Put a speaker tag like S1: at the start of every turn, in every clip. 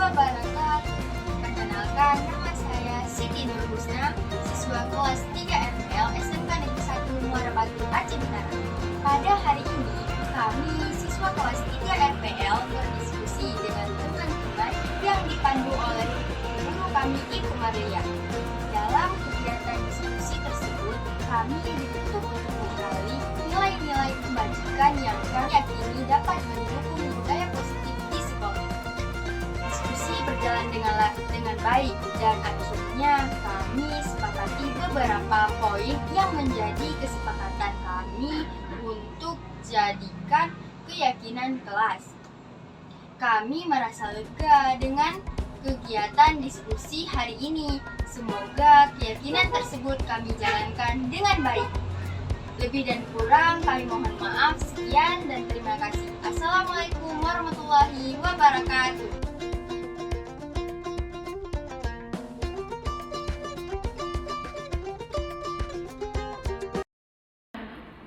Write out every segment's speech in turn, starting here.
S1: wabarakatuh. Perkenalkan, nama saya Siti Nur Husna, siswa kelas 3 RPL SMK Negeri 1 Muara Batu, Aceh Utara. Pada hari ini, kami siswa kelas 3 RPL berdiskusi dengan teman-teman yang dipandu oleh guru kami Ibu Maria. Dalam kegiatan diskusi tersebut, kami dituntut untuk menggali nilai-nilai kebajikan yang kami yakini dapat mendukung budaya positif di sekolah. Diskusi berjalan dengan baik dan akhirnya kami sepakati beberapa poin yang menjadi kesepakatan kami untuk jadikan keyakinan kelas. Kami merasa lega dengan kegiatan diskusi hari ini. Semoga keyakinan tersebut kami jalankan dengan baik. Lebih dan kurang kami mohon maaf. Sekian dan terima kasih. Assalamualaikum warahmatullahi wabarakatuh.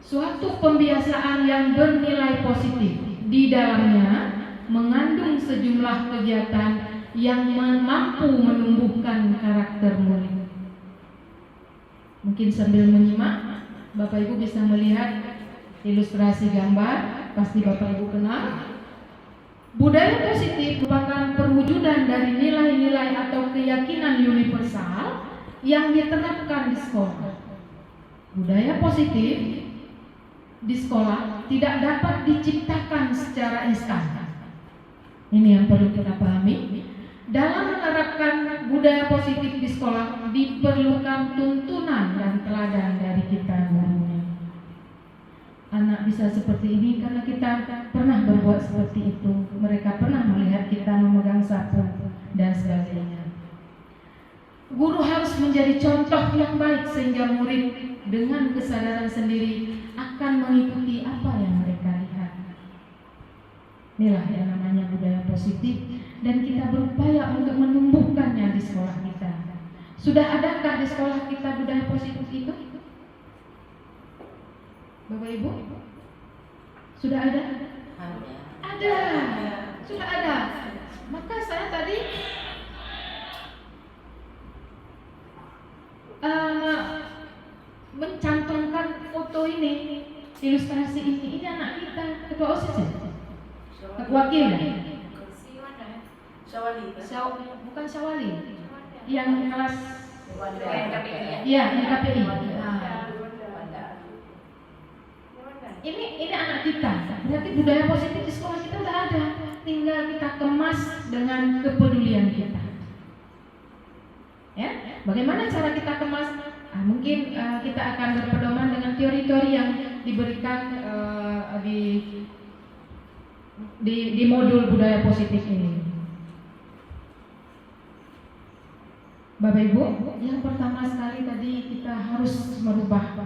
S2: Suatu pembiasaan yang bernilai positif, di dalamnya mengandung sejumlah kegiatan yang mampu menumbuhkan karakter murid. Mungkin sambil menyimak, Bapak Ibu bisa melihat ilustrasi gambar, pasti Bapak Ibu kenal. Budaya positif merupakan perwujudan dari nilai-nilai atau keyakinan universal yang diterapkan di sekolah. Budaya positif di sekolah tidak dapat diciptakan secara instan. Ini yang perlu kita pahami. Dalam menerapkan budaya positif di sekolah diperlukan tuntunan dan teladan dari kita gurunya. Anak bisa seperti ini karena kita pernah berbuat seperti itu. Mereka pernah melihat kita memegang sapu dan sebagainya. Guru harus menjadi contoh yang baik sehingga murid dengan kesadaran sendiri akan mengikuti apa yang mereka lihat. Inilah yang namanya budaya positif dan kita berupaya untuk menumbuhkannya di sekolah kita. Sudah adakah di sekolah kita budaya positif itu? Bapak Ibu? Sudah ada? Ada. Sudah ada. Maka saya tadi mencantumkan foto ini, ilustrasi ini anak kita, ketua OSIS ya? Wakil ya? Bukan Syawali, yang kelas iya, yang KPI. Ini anak kita. Berarti budaya positif di sekolah kita udah ada. Tinggal kita kemas dengan kepedulian kita. Ya, bagaimana cara kita kemas? Mungkin kita akan berpedoman dengan teori-teori yang diberikan di modul budaya positif ini. Bapak Ibu, yang pertama sekali tadi kita harus merubah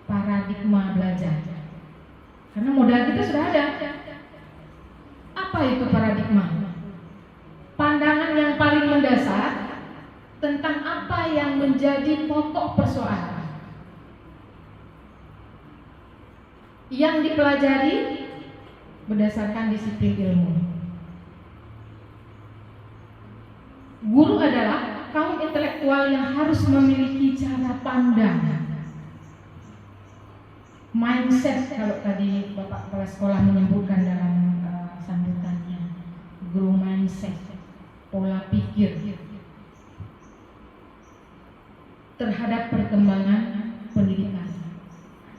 S2: paradigma belajar. Karena modal kita sudah ada. Apa itu paradigma? Pandangan yang paling mendasar tentang apa yang menjadi pokok persoalan yang dipelajari berdasarkan disiplin ilmu. Guru adalah kaum intelektual yang harus memiliki cara pandang, mindset, kalau tadi Bapak Kepala Sekolah menyebutkan dalam sambutannya, guru mindset, pola pikir terhadap perkembangan pendidikan.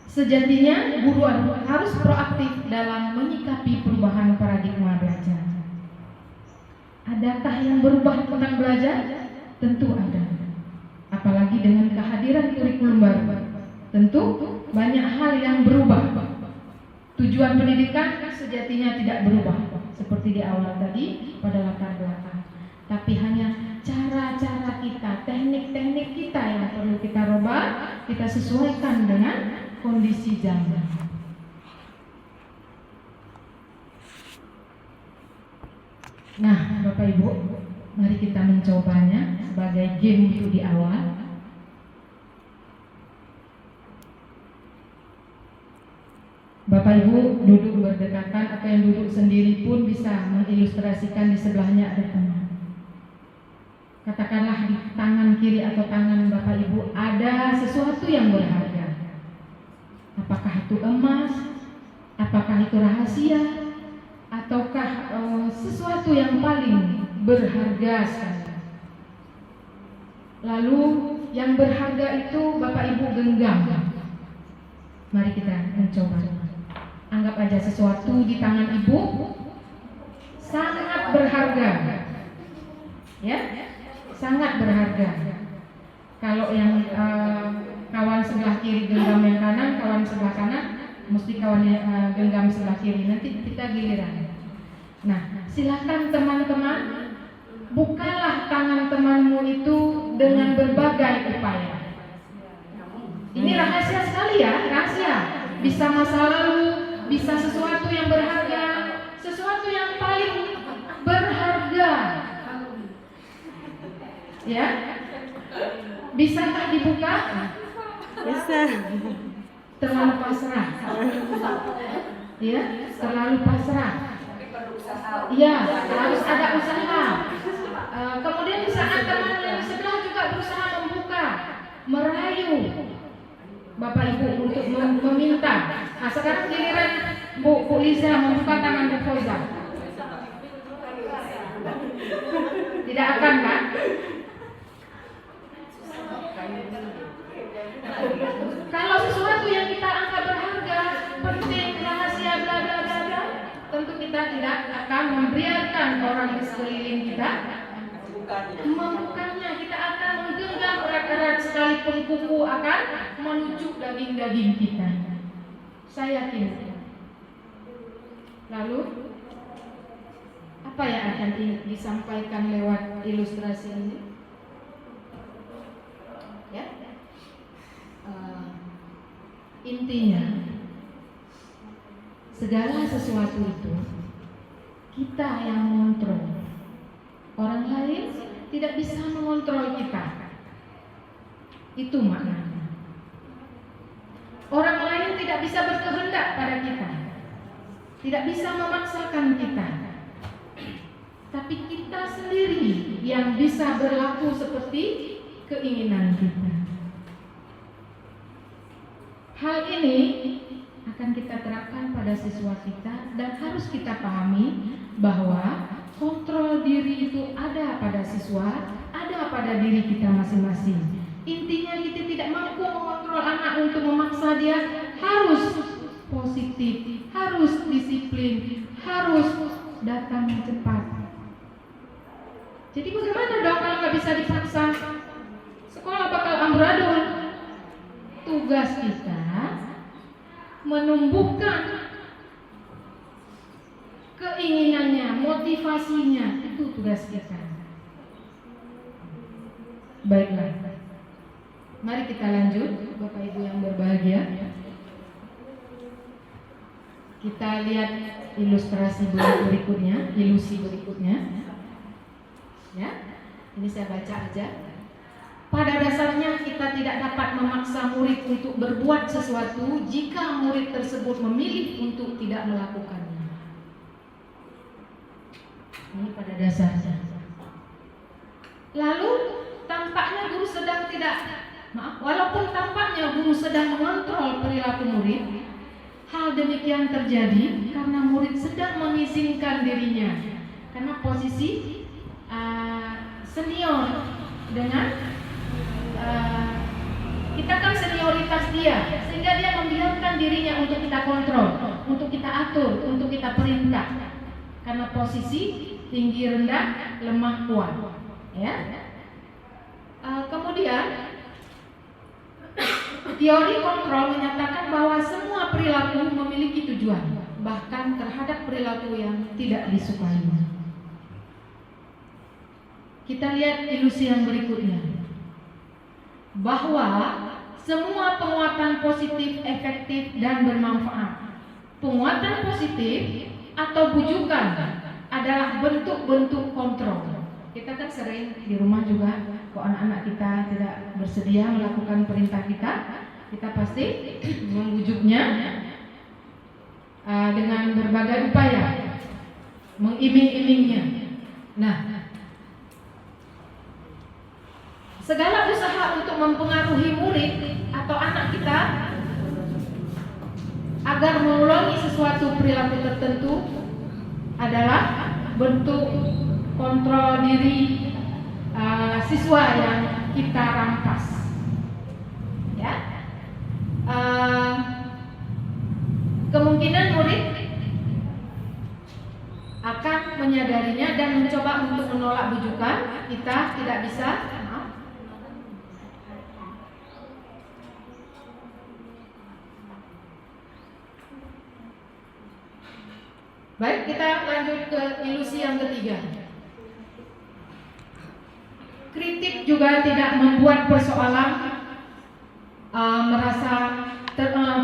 S2: Sejatinya guru harus proaktif dalam menyikapi perubahan paradigma belajar. Adakah yang berubah tentang belajar? Tentu ada. Apalagi dengan kehadiran kurikulum baru. Tentu banyak hal yang berubah. Tujuan pendidikan sejatinya tidak berubah seperti di awal tadi pada latar belakang. Tapi hanya cara-cara kita, teknik-teknik kita yang perlu kita rubah, kita sesuaikan dengan kondisi zaman. Nah, Bapak Ibu, mari kita mencobanya sebagai game itu di awal. Bapak Ibu duduk berdekatan atau yang duduk sendiri pun bisa mengilustrasikan di sebelahnya ada teman. katakanlah di tangan kiri atau tangan Bapak Ibu ada sesuatu yang berharga. Apakah itu emas? Apakah itu rahasia? Ataukah sesuatu yang paling berharga sekali? Lalu yang berharga itu Bapak Ibu genggam. Mari kita mencoba. Anggap aja sesuatu di tangan Ibu sangat berharga. Ya, sangat berharga. Kalau yang kawan sebelah kiri genggam yang kanan, kawan sebelah kanan mesti kawan genggam sebelah kiri. Nanti kita giliran. Nah, silakan teman-teman bukalah tangan temanmu itu dengan berbagai upaya. Ini rahasia sekali ya, rahasia. Bisa masa lalu, bisa sesuatu yang berharga, sesuatu yang paling berharga. Ya, bisakah dibuka?
S3: Bisa.
S2: Terlalu pasrah. Ya, terlalu pasrah. Ya, harus ada usaha. Kemudian di saat teman yang sebelah juga berusaha membuka, merayu Bapak Ibu untuk meminta. Nah, sekarang giliran Bu Liza membuka tangan Bu Foza. Tidak akan kan? Kalau sesuatu yang kita anggap berharga, penting, rahasia, bla bla bla bla, tentu kita tidak akan membiarkan orang di sekeliling kita membukanya. Kita akan menggenggam erat-erat, sekalipun kuku akan menuju daging-daging kita. Saya yakin. Lalu apa yang akan disampaikan lewat ilustrasi ini? Ya, intinya segala sesuatu itu kita yang mengontrol. Orang lain tidak bisa mengontrol kita. Itu maknanya. Orang lain tidak bisa berkehendak pada kita, tidak bisa memaksakan kita. Tapi kita sendiri yang bisa berlaku seperti keinginan kita. Hal ini akan kita terapkan pada siswa kita dan harus kita pahami bahwa kontrol diri itu ada pada siswa, ada pada diri kita masing-masing. Intinya kita tidak mampu mengontrol anak untuk memaksa dia harus positif, harus disiplin, harus datang cepat. Jadi bagaimana dong kalau nggak bisa dipaksa? Sekolah bakal amburadul. Tugas kita menumbuhkan keinginannya, motivasinya, itu tugas kita. Baiklah, mari kita lanjut, Bapak Ibu yang berbahagia. Kita lihat ilustrasi berikutnya, ilusi berikutnya. Ya, ini saya baca aja. Pada dasarnya kita tidak dapat memaksa murid untuk berbuat sesuatu jika murid tersebut memilih untuk tidak melakukannya. Ini pada dasarnya. Lalu tampaknya guru sedang walaupun tampaknya guru sedang mengontrol perilaku murid, hal demikian terjadi karena murid sedang mengizinkan dirinya. Karena posisi senior dengan kita kan senioritas dia, sehingga dia membiarkan dirinya untuk kita kontrol, untuk kita atur, untuk kita perintah. Karena posisi tinggi rendah, lemah kuat. Ya. Kemudian teori kontrol menyatakan bahwa semua perilaku memiliki tujuan, bahkan terhadap perilaku yang tidak disukai. Kita lihat ilusi yang berikutnya, bahwa semua penguatan positif efektif dan bermanfaat. Penguatan positif atau bujukan adalah bentuk-bentuk kontrol. Kita kan sering di rumah juga, kalau anak-anak kita tidak bersedia melakukan perintah kita pasti membujuknya dengan berbagai upaya, mengiming-imingnya. Nah, Segala usaha untuk mempengaruhi murid atau anak kita agar mengulangi sesuatu perilaku tertentu adalah bentuk kontrol diri siswa yang kita rampas. Ya, kemungkinan murid akan menyadarinya dan mencoba untuk menolak bujukan. Kita tidak bisa. Baik, kita lanjut ke ilusi yang ketiga. Kritik juga tidak membuat persoalan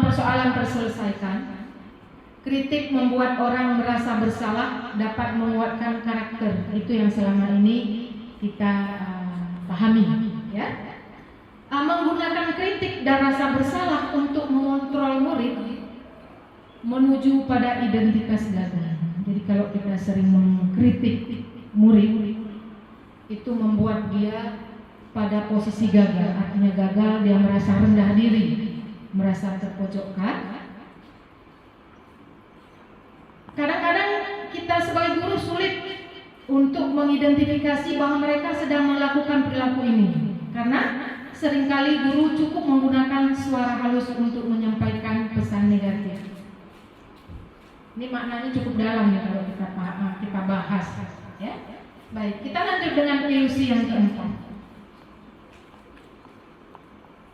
S2: persoalan terselesaikan. Kritik membuat orang merasa bersalah, dapat menguatkan karakter. Itu yang selama ini kita pahami, ya. Menggunakan kritik dan rasa bersalah untuk mengontrol murid menuju pada identitas gagal. Jadi kalau kita sering mengkritik murid, itu membuat dia pada posisi gagal. Artinya gagal, dia merasa rendah diri, merasa terpojokkan. Kadang-kadang kita sebagai guru sulit untuk mengidentifikasi bahwa mereka sedang melakukan perilaku ini, karena seringkali guru cukup menggunakan suara halus untuk menyampaikan pesan negatif. Ini maknanya cukup dalam ya kalau kita bahas, ya. Baik, kita lanjut dengan ilusi yang keempat.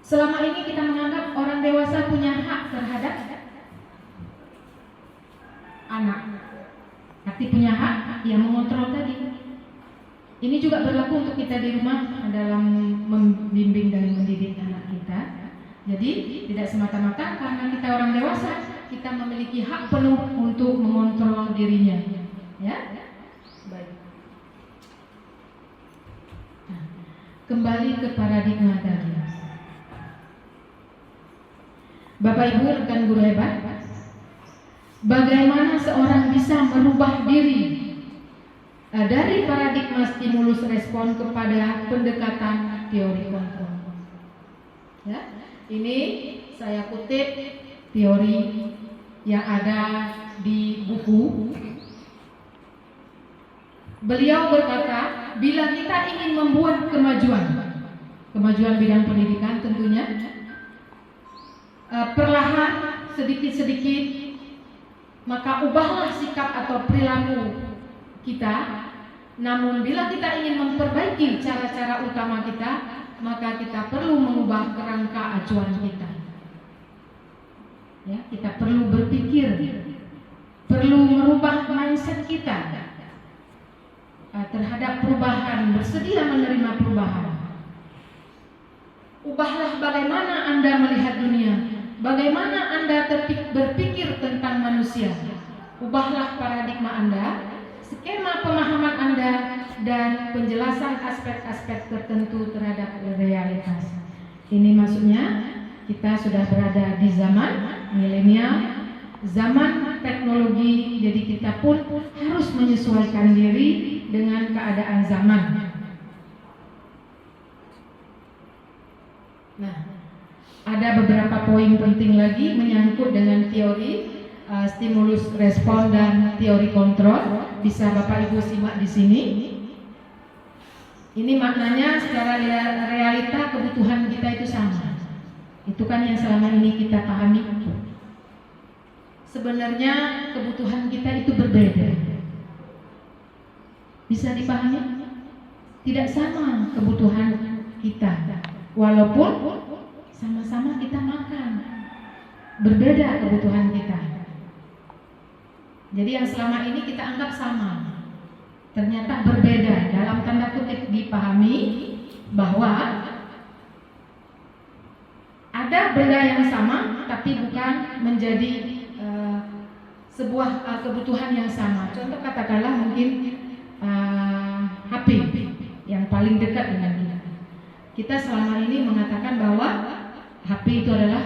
S2: Selama ini kita menganggap orang dewasa punya hak terhadap anak, tapi punya hak yang mengontrol tadi. Ini juga berlaku untuk kita di rumah dalam membimbing dan mendidik anak kita. Jadi tidak semata-mata karena kita orang dewasa kita memiliki hak penuh untuk mengontrol dirinya, ya. Baik. Nah, kembali ke paradigma tadi. Bapak Ibu rekan guru hebat, bagaimana seorang bisa merubah diri dari paradigma stimulus respon kepada pendekatan teori kontrol? Ya, ini saya kutip teori yang ada di buku. Beliau berkata, bila kita ingin membuat kemajuan bidang pendidikan tentunya, perlahan sedikit-sedikit, maka ubahlah sikap atau perilaku kita. Namun bila kita ingin memperbaiki cara-cara utama kita, maka kita perlu mengubah kerangka acuan kita. Ya, kita perlu berpikir, perlu merubah mindset kita terhadap perubahan, bersedia menerima perubahan. Ubahlah bagaimana Anda melihat dunia, bagaimana Anda berpikir tentang manusia. Ubahlah paradigma Anda, skema pemahaman Anda, dan penjelasan aspek-aspek tertentu terhadap realitas. Ini maksudnya kita sudah berada di zaman milenial, zaman teknologi, jadi kita pun harus menyesuaikan diri dengan keadaan zaman. Nah, ada beberapa poin penting lagi menyangkut dengan teori stimulus respon dan teori kontrol. Bisa Bapak Ibu simak di sini. Ini maknanya secara realita kebutuhan kita itu sama. Itu kan yang selama ini kita pahami. Sebenarnya kebutuhan kita itu berbeda. Bisa dipahami? Tidak sama kebutuhan kita. Walaupun sama-sama kita makan, berbeda kebutuhan kita. Jadi yang selama ini kita anggap sama, ternyata berbeda. Dalam tanda kutip dipahami bahwa ada benda yang sama tapi bukan menjadi sebuah kebutuhan yang sama. Contoh katakanlah mungkin HP yang paling dekat dengan kita. Kita selama ini mengatakan bahwa HP itu adalah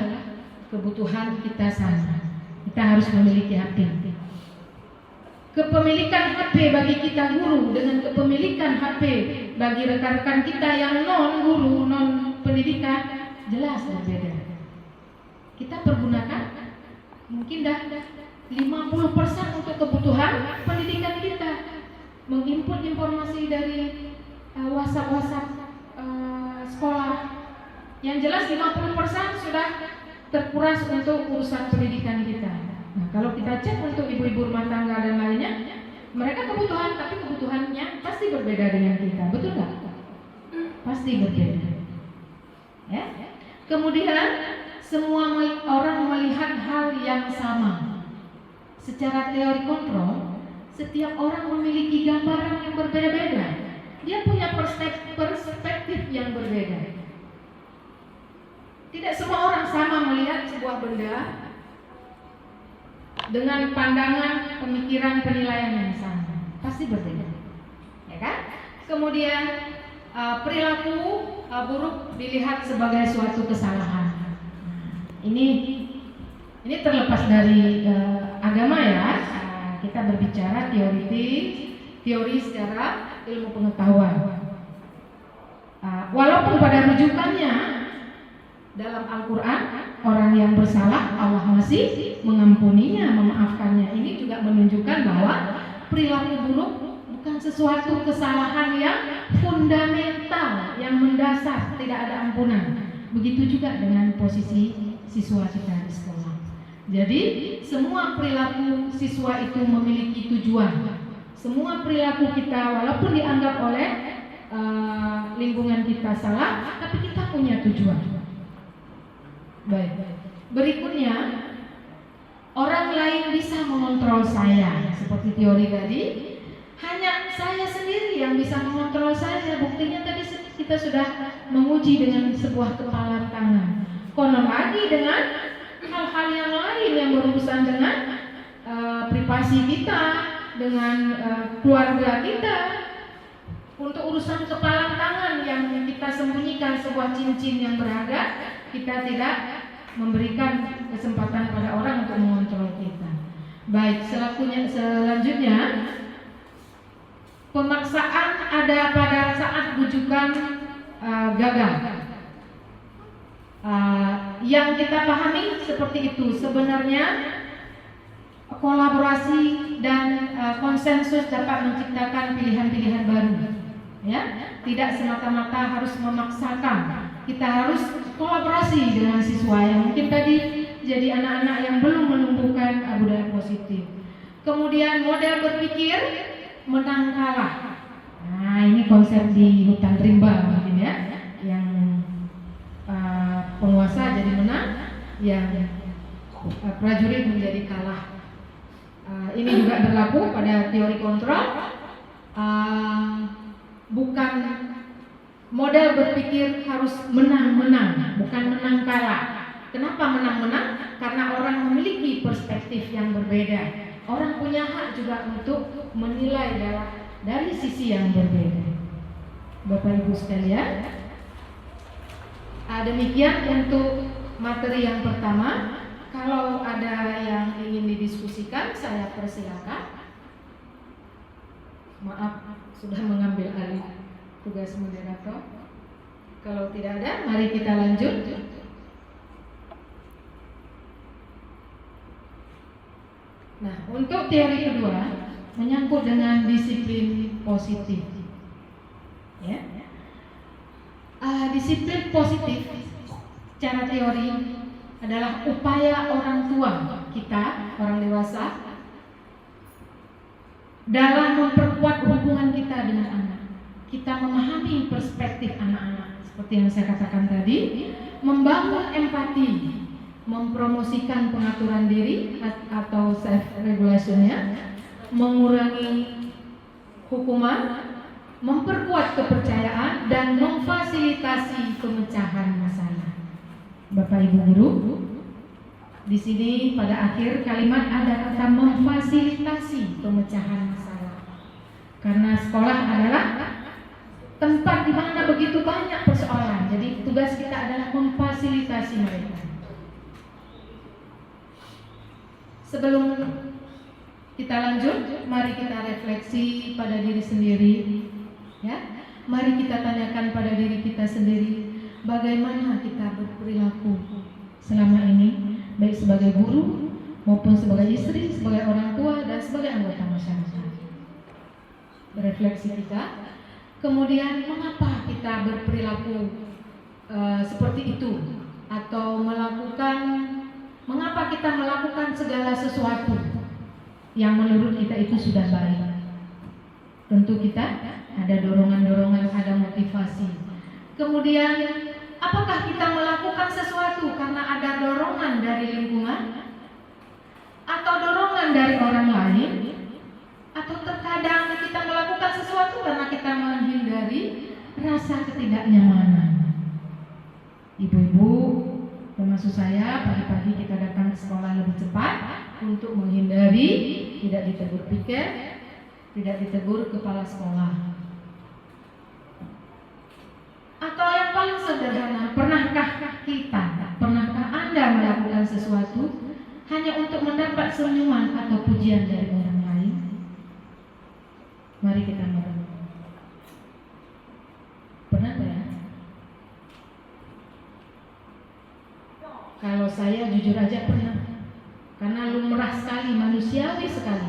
S2: kebutuhan kita sama. Kita harus memiliki HP. kepemilikan HP bagi kita guru dengan kepemilikan HP bagi rekan-rekan kita yang non guru, non pendidikan jelas berbeda. Kita pergunakan mungkin dah 50% untuk kebutuhan pendidikan kita, menginput informasi dari WhatsApp sekolah. Yang jelas 50% sudah terkuras untuk urusan pendidikan kita. Nah, kalau kita cek untuk ibu-ibu rumah tangga dan lainnya, mereka kebutuhan, tapi kebutuhannya pasti berbeda dengan kita, betul nggak? Pasti berbeda. Ya. Kemudian semua orang melihat hal yang sama. Secara teori kontrol, setiap orang memiliki gambaran yang berbeda-beda. Dia punya perspektif yang berbeda. Tidak semua orang sama melihat sebuah benda dengan pandangan, pemikiran, penilaian yang sama. Pasti berbeda, ya kan? Kemudian perilaku buruk dilihat sebagai suatu kesalahan. Ini terlepas dari agama ya. Kita berbicara teori secara ilmu pengetahuan. Walaupun pada rujukannya dalam Al-Quran, orang yang bersalah Allah masih mengampuninya, memaafkannya. Ini juga menunjukkan bahwa perilaku buruk bukan sesuatu kesalahan yang fundamental, yang mendasar, tidak ada ampunan. Begitu juga dengan posisi siswa kita di sekolah. Jadi semua perilaku siswa itu memiliki tujuan. Semua perilaku kita walaupun dianggap oleh lingkungan kita salah, tapi kita punya tujuan. Baik. Berikutnya, orang lain bisa mengontrol saya. Seperti teori tadi, hanya saya sendiri yang bisa mengontrol saya. Buktinya tadi kita sudah menguji dengan sebuah kepalan tangan. Konon lagi dengan hal-hal yang lain yang berurusan dengan privasi kita, dengan keluarga kita. Untuk urusan kepalan tangan yang kita sembunyikan, sebuah cincin yang berharga, kita tidak memberikan kesempatan pada orang untuk mengontrol kita. Baik, selanjutnya pemaksaan ada pada saat rujukan gagal. Yang kita pahami seperti itu. Sebenarnya kolaborasi dan konsensus dapat menciptakan pilihan-pilihan baru. Ya, tidak semata-mata harus memaksakan. Kita harus kolaborasi dengan siswa yang mungkin tadi jadi anak-anak yang belum menumbuhkan budaya positif. Kemudian model berpikir menang kalah. Nah, ini konsep di hutan rimba mungkin ya, yang penguasa jadi menang, yang prajurit menjadi kalah. Ini juga berlaku pada teori kontrol. Bukan model berpikir harus menang-menang, bukan menang kalah. Kenapa menang-menang? Karena orang memiliki perspektif yang berbeda. Orang punya hak juga untuk menilai dari sisi yang berbeda. Bapak Ibu sekalian, demikian untuk materi yang pertama. Kalau ada yang ingin didiskusikan, saya persilakan. Maaf, sudah mengambil alih tugas moderator. Kalau tidak ada, mari kita lanjut. Nah, untuk teori kedua menyangkut dengan disiplin positif. Ya. Disiplin positif secara teori adalah upaya orang tua kita, orang dewasa, dalam memperkuat hubungan kita dengan anak. Kita memahami perspektif anak-anak, seperti yang saya katakan tadi, membangun empati, mempromosikan pengaturan diri atau self regulationnya, mengurangi hukuman, memperkuat kepercayaan, dan memfasilitasi pemecahan masalah. Bapak Ibu guru, di sini pada akhir kalimat ada kata memfasilitasi pemecahan masalah. Karena sekolah adalah tempat di mana begitu banyak persoalan. Jadi tugas kita adalah memfasilitasi mereka. Sebelum Kita lanjut, mari kita refleksi pada diri sendiri, ya. Mari kita tanyakan pada diri kita sendiri, bagaimana kita berperilaku selama ini, baik sebagai guru maupun sebagai istri, sebagai orang tua dan sebagai anggota masyarakat. Refleksi kita. Kemudian mengapa kita berperilaku seperti itu, atau mengapa kita melakukan segala sesuatu yang menurut kita itu sudah baik. Tentu kita ada dorongan-dorongan, ada motivasi. Kemudian apakah kita melakukan sesuatu karena ada dorongan dari lingkungan atau dorongan dari orang lain, atau terkadang kita melakukan sesuatu karena kita menghindari rasa ketidaknyamanan. Ibu-ibu, termasuk saya, pagi-pagi kita datang ke sekolah lebih cepat untuk menghindari tidak ditegur piket, tidak ditegur kepala sekolah. Atau yang paling sederhana, pernahkah Anda melakukan sesuatu hanya untuk mendapat senyuman atau pujian dari orang lain? Mari kita merenung. Pernah ya? Kalau saya jujur aja pernah. Karena lumrah sekali, manusiawi sekali.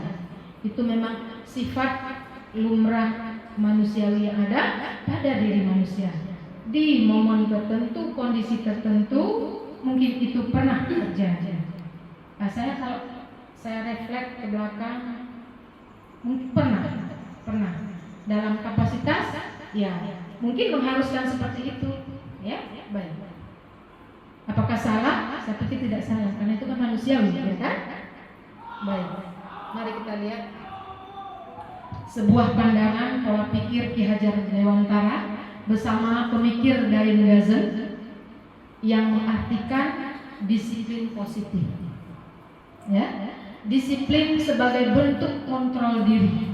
S2: Itu memang sifat lumrah manusiawi yang ada pada diri manusia. Di momen tertentu, kondisi tertentu, mungkin itu pernah terjadi. Nah, kalau saya refleks ke belakang, mungkin pernah. Dalam kapasitas, ya, mungkin mengharuskan seperti itu, ya, baik. Apakah salah? Saya pikir tidak salah, karena itu kan manusiawi, ya kan? Baik. Mari kita lihat sebuah pandangan pola pikir Ki Hajar Dewantara bersama pemikir dari Gazen yang mengartikan disiplin positif. Ya, disiplin sebagai bentuk kontrol diri.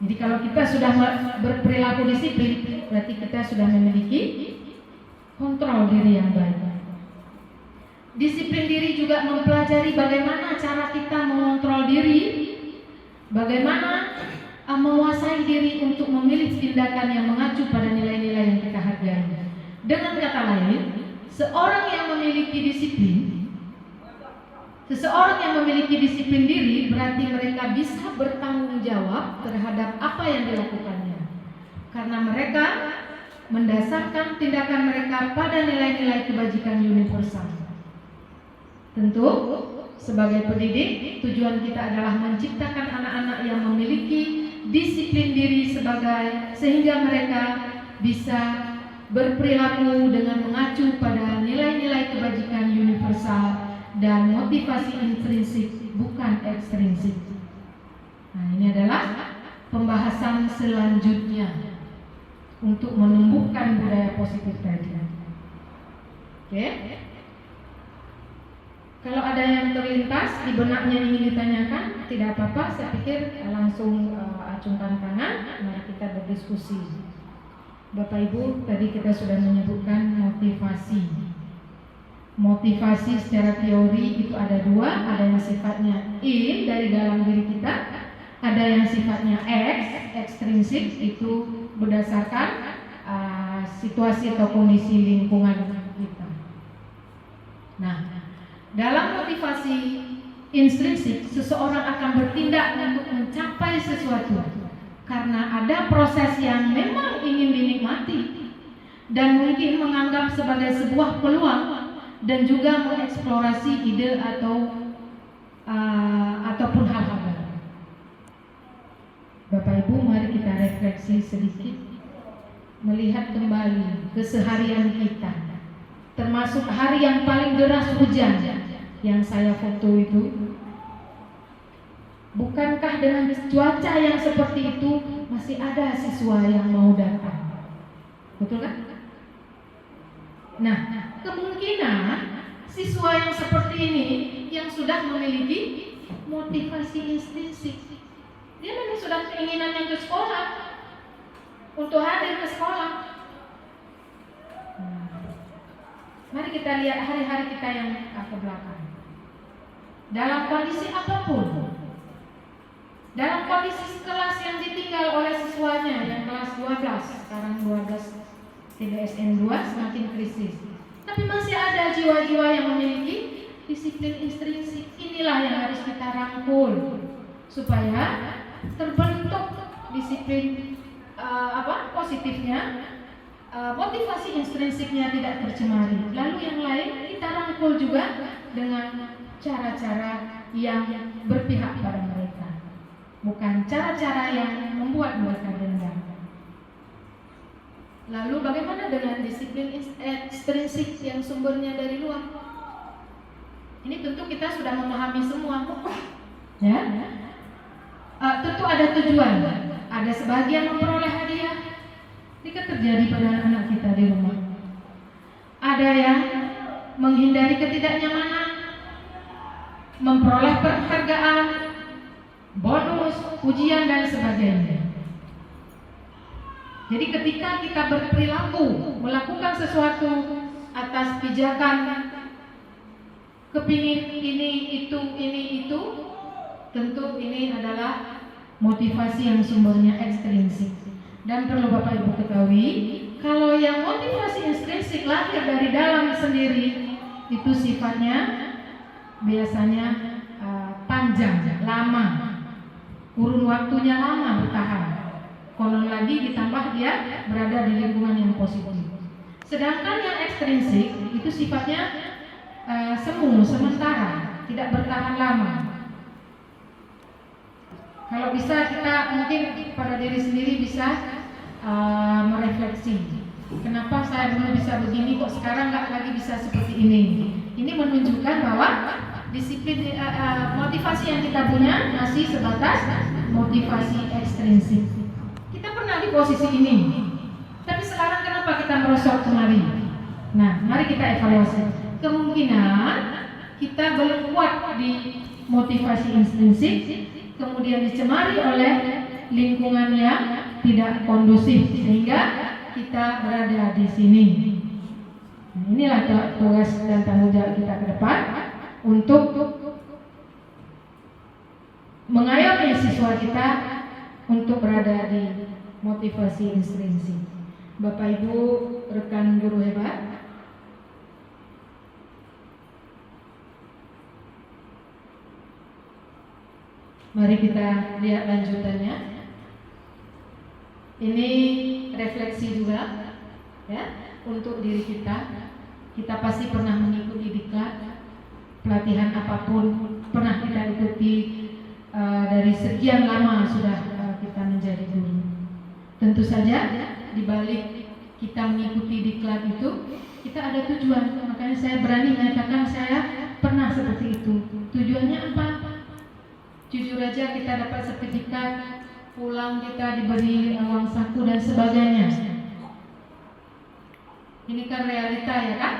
S2: Jadi kalau kita sudah berperilaku disiplin, berarti kita sudah memiliki kontrol diri yang baik. Disiplin diri juga mempelajari bagaimana cara kita mengontrol diri, bagaimana menguasai diri untuk memilih tindakan yang mengacu pada nilai-nilai yang kita hargai. Dengan kata lain, seseorang yang memiliki disiplin diri berarti mereka bisa bertanggung jawab terhadap apa yang dilakukannya, karena mereka mendasarkan tindakan mereka pada nilai-nilai kebajikan universal. Tentu sebagai pendidik, tujuan kita adalah menciptakan anak-anak yang memiliki disiplin diri sehingga mereka bisa berperilaku dengan mengacu pada nilai-nilai kebajikan universal dan motivasi intrinsik, bukan ekstrinsik. Nah, ini adalah pembahasan selanjutnya untuk menumbuhkan budaya positif tadi. Oke? Kalau ada yang terlintas di benaknya ingin ditanyakan, tidak apa-apa. Saya pikir langsung acungkan tangan, mari kita berdiskusi. Bapak Ibu, tadi kita sudah menyebutkan motivasi. Motivasi secara teori itu ada dua, ada yang sifatnya in dari dalam diri kita, ada yang sifatnya ekstrinsik, itu berdasarkan situasi atau kondisi lingkungan kita. Nah, dalam motivasi intrinsik, seseorang akan bertindak untuk mencapai sesuatu karena ada proses yang memang ingin dinikmati dan mungkin menganggap sebagai sebuah peluang dan juga mengeksplorasi ide ataupun hal-hal baru. Bapak Ibu, mari kita refleksi sedikit, melihat kembali keseharian kita, termasuk hari yang paling deras hujan yang saya foto itu. Bukankah dengan cuaca yang seperti itu masih ada siswa yang mau datang? Betul kan? Nah, kemungkinan siswa yang seperti ini yang sudah memiliki motivasi intrinsik, dia memang sudah keinginannya ke sekolah, untuk hadir ke sekolah. Mari kita lihat hari-hari kita yang ke belakang. Dalam kondisi apapun, Dalam kondisi kelas yang ditinggal oleh siswanya yang kelas 12, sekarang 12 TDSN 2 semakin krisis. Tapi masih ada jiwa-jiwa yang memiliki disiplin intrinsik. Inilah yang harus kita rangkul supaya terbentuk disiplin positifnya, motivasi intrinsiknya tidak tercemari. Lalu yang lain kita rangkul juga dengan cara-cara yang berpihak pada mereka, bukan cara-cara yang membuat mereka dendam. Lalu bagaimana dengan disiplin ekstrinsik yang sumbernya dari luar? Ini tentu kita sudah memahami semua, ya. Tentu ada tujuan. Ada sebagian memperoleh hadiah. Ini kan terjadi pada anak-anak kita di rumah. Ada yang menghindari ketidaknyamanan, memperoleh penghargaan, bonus, ujian dan sebagainya. Jadi ketika kita berperilaku melakukan sesuatu atas pijakan kepingin ini itu, tentu ini adalah motivasi yang sumbernya ekstrinsik. Dan perlu Bapak Ibu ketahui, kalau yang motivasi ekstrinsik lahir dari dalam sendiri, itu sifatnya biasanya panjang, lama, kurun waktunya lama bertahan. Konon lagi ditambah dia berada di lingkungan yang positif. Sedangkan yang ekstrinsik itu sifatnya semu, sementara, tidak bertahan lama. Kalau bisa kita mungkin pada diri sendiri bisa merefleksi. Kenapa saya dulu bisa begini kok sekarang nggak lagi bisa seperti ini? Ini menunjukkan bahwa disiplin motivasi yang kita punya masih sebatas motivasi ekstrinsik. Kita pernah di posisi ini, tapi sekarang kenapa kita merosot kemari? Nah, mari kita evaluasi. Kemungkinan kita belum kuat di motivasi intrinsik, kemudian dicemari oleh lingkungan yang tidak kondusif sehingga kita berada di sini. Nah, inilah tugas dan tanggung jawab kita ke depan untuk mengayomi siswa kita untuk berada di motivasi intrinsik. Bapak Ibu rekan guru hebat, mari kita lihat lanjutannya. Ini refleksi juga, ya, untuk diri kita. Kita pasti pernah mengikuti diklat, pelatihan apapun pernah kita ikuti dari sekian lama sudah kita menjadi guru. Tentu saja di balik kita mengikuti diklat itu kita ada tujuan. Makanya saya berani mengatakan saya pernah seperti itu. Tujuannya apa? Jujur aja kita dapat sertifikat, pulang kita diberi uang saku dan sebagainya. Ini kan realita, ya kan?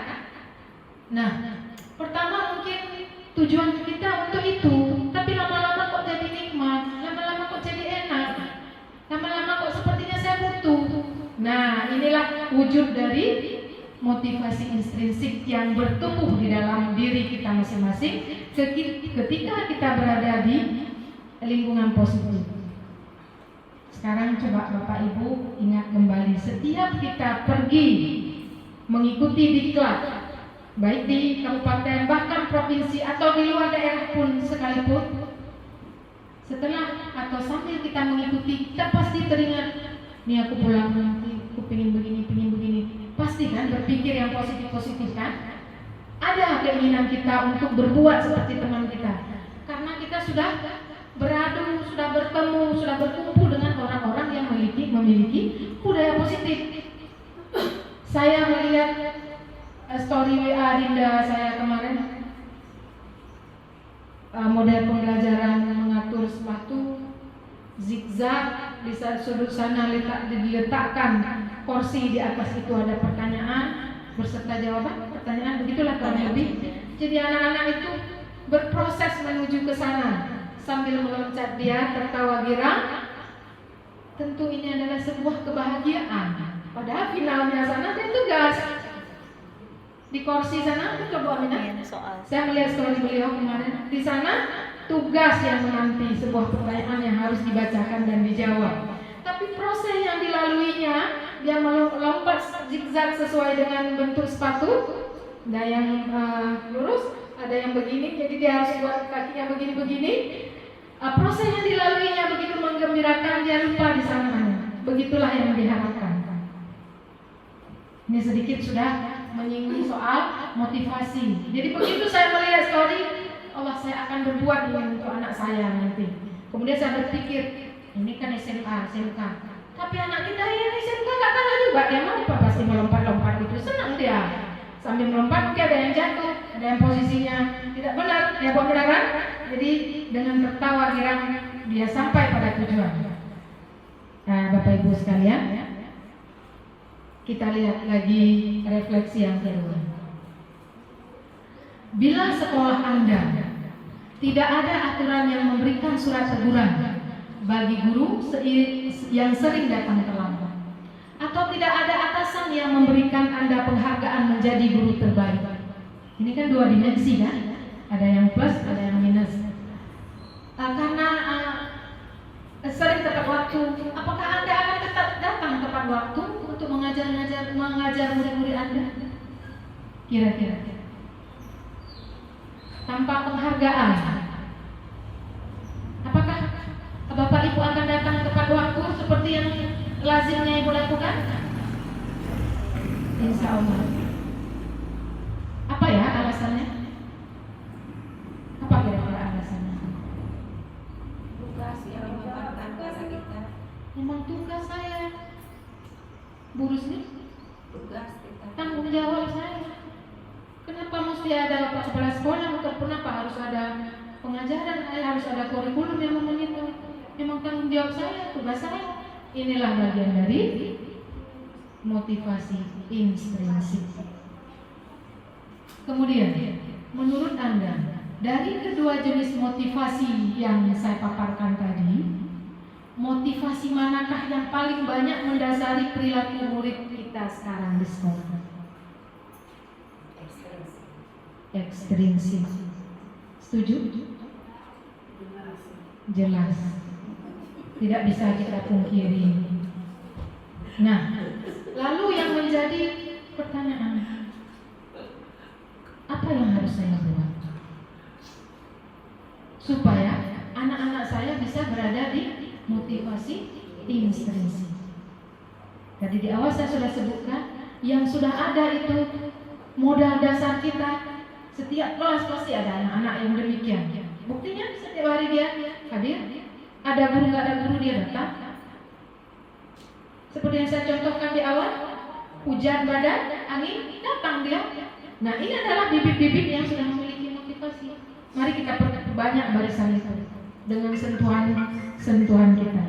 S2: Nah, pertama mungkin tujuan kita untuk itu, tapi lama-lama kok jadi nikmat, lama-lama kok jadi enak, lama-lama kok sepertinya saya butuh. Nah, inilah wujud dari motivasi intrinsik yang bertumbuh di dalam diri kita masing-masing ketika kita berada di lingkungan positif. Sekarang coba Bapak Ibu ingat kembali, setiap kita pergi mengikuti diklat, baik di kabupaten bahkan provinsi atau di luar daerah pun sekalipun, setelah atau sambil kita mengikuti, kita pasti teringat, nih aku pulang nanti, aku pengen begini. Pasti kan berpikir yang positif-positif kan? Ada keinginan kita untuk berbuat seperti teman kita, karena kita sudah beradu, sudah bertemu, sudah berkumpul dengan orang-orang yang memiliki budaya positif. Saya melihat story WA Dinda saya kemarin, model pembelajaran mengatur sepatu zigzag, di sudut sana diletakkan kursi, di atas itu ada pertanyaan berserta jawaban pertanyaan, begitulah kurang lebih. Jadi anak-anak itu berproses menuju ke sana sambil meloncat dia tertawa girang. Tentu ini adalah sebuah kebahagiaan. Padahal finalnya sana dia tugas di kursi sana, itu Bu Aminah. Saya melihat story beliau kemarin di sana tugas yang menanti sebuah pertanyaan yang harus dibacakan dan dijawab. Tapi proses yang dilaluinya, dia melompat zigzag sesuai dengan bentuk sepatu. Ada yang lurus, ada yang begini, jadi dia harus buat kakinya begini-begini. Proses yang dilaluinya begitu menggembirakan, dia lupa di sana. Begitulah yang diharapkan. Ini sedikit sudah menyinggung soal motivasi. Jadi begitu saya melihat story, Allah, saya akan berbuat ini untuk anak saya nanti. Kemudian saya berpikir, ini kan SMA, SMK. Tapi anak kita yang SMK gak kalah juga. Dia mau apa? Pasti melompat-lompat itu. Senang dia. Sambil melompat mungkin ada yang jatuh, ada yang posisinya tidak benar. Ya buat benar kan? Jadi dengan tertawa girang dia sampai pada tujuan. Nah, Bapak Ibu sekalian, kita lihat lagi refleksi yang kedua. Bila sekolah Anda tidak ada aturan yang memberikan surat teguran bagi guru yang sering datang terlambat, atau tidak ada atasan yang memberikan Anda penghargaan menjadi guru terbaik. Ini kan dua dimensi kan? Ada yang plus, ada yang minus. Karena sering tepat waktu, apakah Anda akan tetap datang tepat waktu untuk mengajar murid-murid Anda? Kira-kira tanpa penghargaan, apakah Bapak Ibu akan datang tepat waktu seperti yang lazimnya Ibu lakukan? Insya Allah. Apa ya alasannya? Apa kira-kira alasannya?
S3: Tugas yang membebankan kepada kita.
S2: Memang tugas saya, Bu Rusli,
S3: Tugas kita.
S2: tanggung jawab saya. Kenapa mesti ada Bapak Kepala Sekolah atau kenapa harus ada pengajaran, harus ada kurikulum yang menghitung? Memang tanggung jawab saya, tugas saya. Inilah bagian dari motivasi intrinsik. Kemudian, menurut Anda, dari kedua jenis motivasi yang saya paparkan tadi, motivasi manakah yang paling banyak mendasari perilaku murid kita sekarang di sekolah? Ekstrinsik. Setuju? Jelas. Tidak bisa kita pungkiri. Nah, lalu yang menjadi pertanyaan, apa yang harus saya buat supaya anak-anak saya bisa berada di motivasi intrinsik? Tadi di awal saya sudah sebutkan, yang sudah ada itu modal dasar kita. Setiap kelas pasti ada anak-anak yang demikian. Buktinya setiap hari dia hadir. Ada guru nggak ada guru dia datang. Seperti yang saya contohkan di awal, hujan badai, angin datang dia. Nah, ini adalah bibit-bibit yang sudah memiliki motivasi. Mari kita perbanyak barisan itu dengan sentuhan kita.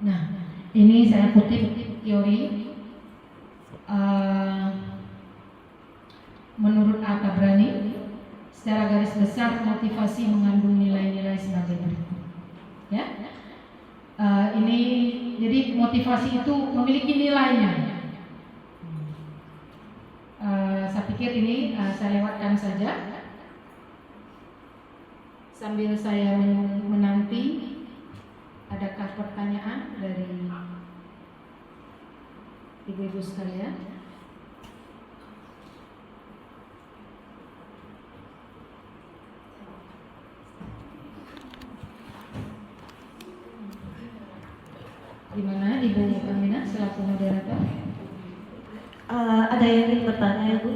S2: Nah, ini saya kutip teori menurut Al-Tabrani. Secara garis besar, motivasi mengandung nilai-nilai sebagai berikut. Ya, ini jadi motivasi itu memiliki nilainya. Saya pikir ini saya lewatkan saja sambil saya menanti adakah pertanyaan dari ibu-ibu sekalian. Di mana Ibu Aminah selaku moderator?
S3: Ada yang ingin bertanya, Bu?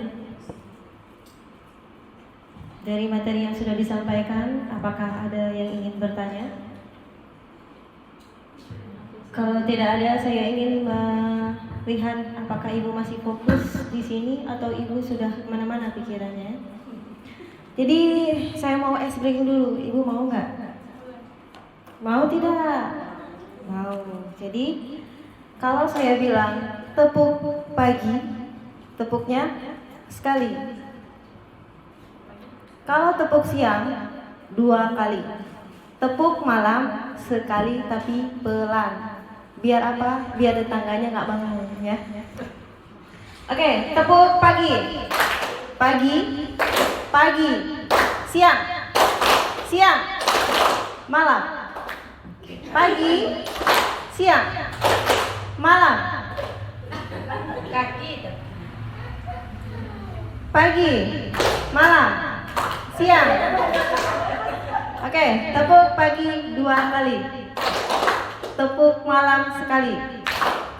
S3: Dari materi yang sudah disampaikan, apakah ada yang ingin bertanya? Kalau tidak ada, saya ingin melihat apakah Ibu masih fokus di sini atau Ibu sudah kemana-mana pikirannya. Jadi saya mau ice breaking dulu. Ibu mau nggak? Mau tidak? Mau. Jadi kalau saya bilang tepuk pagi, tepuknya sekali. Kalau tepuk siang 2 kali. Tepuk malam sekali tapi pelan. Biar apa? Biar tetangganya nggak bangun ya. Oke, tepuk pagi. Pagi, pagi, siang, siang, malam. Pagi, siang, malam. Pagi, malam, siang. Oke, tepuk pagi 2 kali. Tepuk malam sekali.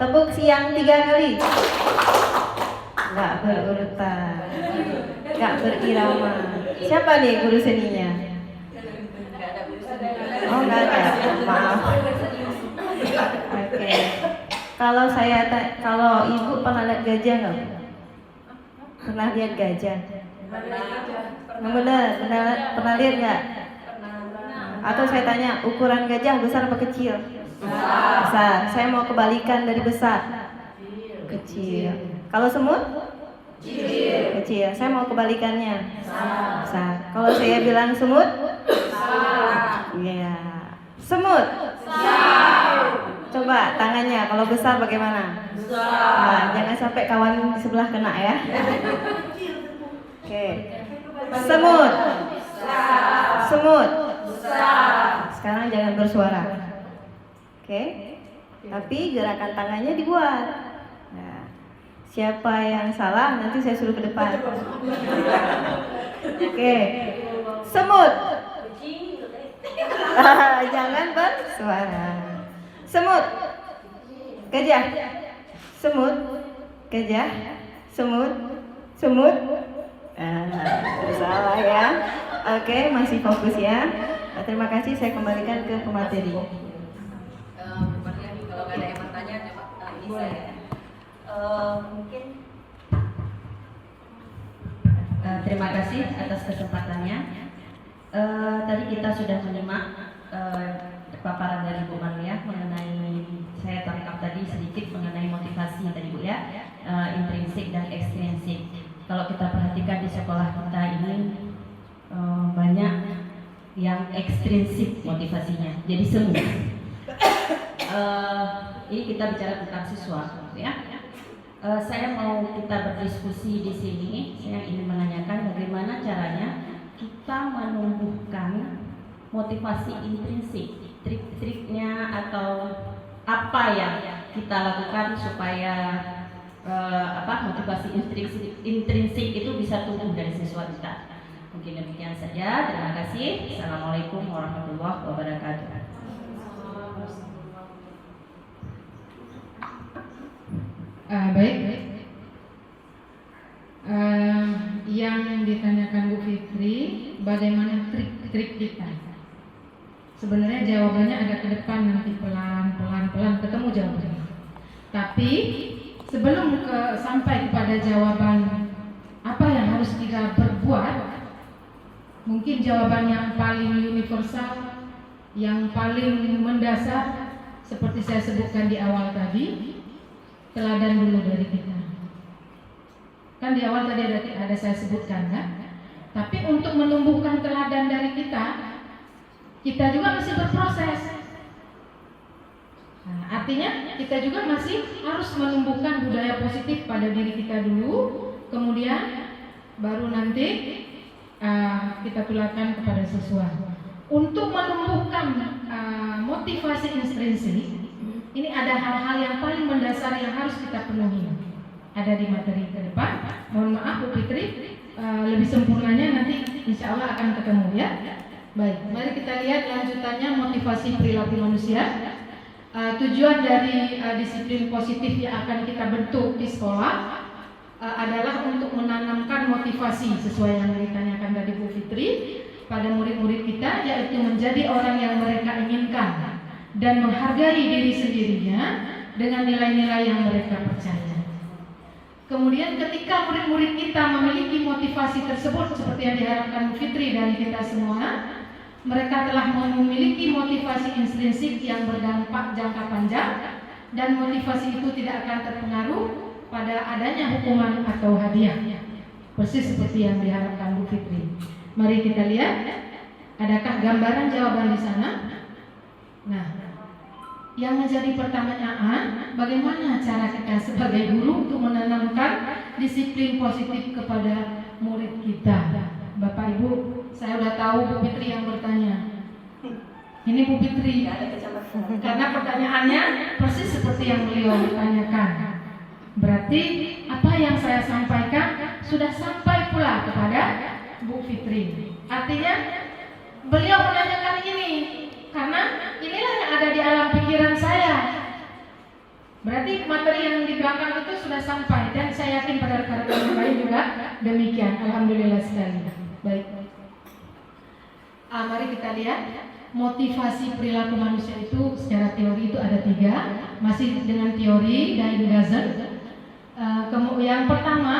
S3: Tepuk siang 3 kali. Nggak berurutan, nggak berirama. Siapa nih guru seninya? Oh, nggak ada. Maaf. Oke. Kalau ibu pernah lihat gajah nggak? Pernah lihat gajah? Yang benar, pernah lihat nggak? Atau saya tanya, ukuran gajah besar apa kecil? Besar. Saya mau kebalikan dari besar. Kecil. Kalau semut? Kecil. Kecil. Saya mau kebalikannya. Besar. Kalau saya bilang semut? Besar. Iya. Semut? Besar. Coba tangannya, kalau besar bagaimana? Besar. Nah, jangan sampai kawan di sebelah kena ya. Oke. Semut? Besar. Semut? Besar. Sekarang jangan bersuara. Oke. Tapi gerakan tangannya dibuat. Siapa yang salah nanti saya suruh ke depan. Oke. Semut. Jangan bersuara. Semut. Gajah. Semut. Gajah. Semut. Semut. Salah ya. Oke, masih fokus ya. Terima kasih, saya kembalikan ke pemateri.
S4: Kalau ada yang bertanya, coba bisa ya. Mungkin terima kasih atas kesempatannya. Tadi kita sudah menyimak paparan dari Bu Maria mengenai, saya tangkap tadi sedikit mengenai motivasi tadi Bu ya, intrinsik dan ekstrinsik. Kalau kita perhatikan di sekolah kita ini banyak yang ekstrinsik motivasinya, jadi semu. Ini kita bicara tentang siswa ya. Saya mau kita berdiskusi di sini. Saya ingin menanyakan bagaimana caranya kita menumbuhkan motivasi intrinsik, trik-triknya atau apa yang kita lakukan supaya motivasi intrinsik itu bisa tumbuh dari siswa kita. Mungkin demikian saja. Terima kasih. Assalamualaikum warahmatullahi wabarakatuh.
S2: Baik. Yang ditanyakan Bu Fitri, bagaimana trik-trik kita? Sebenarnya jawabannya ada ke depan, nanti pelan-pelan ketemu jawabannya. Tapi sebelum sampai kepada jawaban apa yang harus kita perbuat, mungkin jawaban yang paling universal, yang paling mendasar, seperti saya sebutkan di awal tadi, teladan dulu dari kita. Kan di awal tadi ada saya sebutkan kan. Tapi untuk menumbuhkan teladan dari kita juga masih berproses. Nah, artinya kita juga masih harus menumbuhkan budaya positif pada diri kita dulu, kemudian baru nanti kita tularkan kepada siswa. Untuk menumbuhkan motivasi intrinsik, ini ada hal-hal yang paling mendasar yang harus kita penuhi. Ada di materi ke depan. Mohon maaf Bu Fitri, lebih sempurnanya nanti insya Allah akan ketemu ya. Baik, mari kita lihat lanjutannya motivasi perilaku manusia. Tujuan dari disiplin positif yang akan kita bentuk di sekolah adalah untuk menanamkan motivasi sesuai yang ditanyakan tadi Bu Fitri pada murid-murid kita, yaitu menjadi orang yang mereka inginkan dan menghargai diri sendirinya dengan nilai-nilai yang mereka percaya. Kemudian ketika murid-murid kita memiliki motivasi tersebut seperti yang diharapkan Bu Fitri dan kita semua, mereka telah memiliki motivasi intrinsik yang berdampak jangka panjang, dan motivasi itu tidak akan terpengaruh pada adanya hukuman atau hadiah, persis seperti yang diharapkan Bu Fitri. Mari kita lihat, adakah gambaran jawaban di sana? Nah, yang menjadi pertanyaan, bagaimana cara kita sebagai guru untuk menanamkan disiplin positif kepada murid kita. Bapak Ibu, saya udah tahu Bu Fitri yang bertanya. Ini Bu Fitri, karena pertanyaannya persis seperti yang beliau tanyakan. Berarti apa yang saya sampaikan sudah sampai pula kepada Bu Fitri. Artinya beliau menanyakan ini karena inilah yang ada di alam pikiran saya. Berarti materi yang di belakang itu sudah sampai, dan saya yakin pada rekan-rekan yang lain juga demikian. Alhamdulillah sekali. Baik. Mari kita lihat motivasi perilaku manusia itu secara teori itu ada 3. Masih dengan teori Gazen. Yang pertama,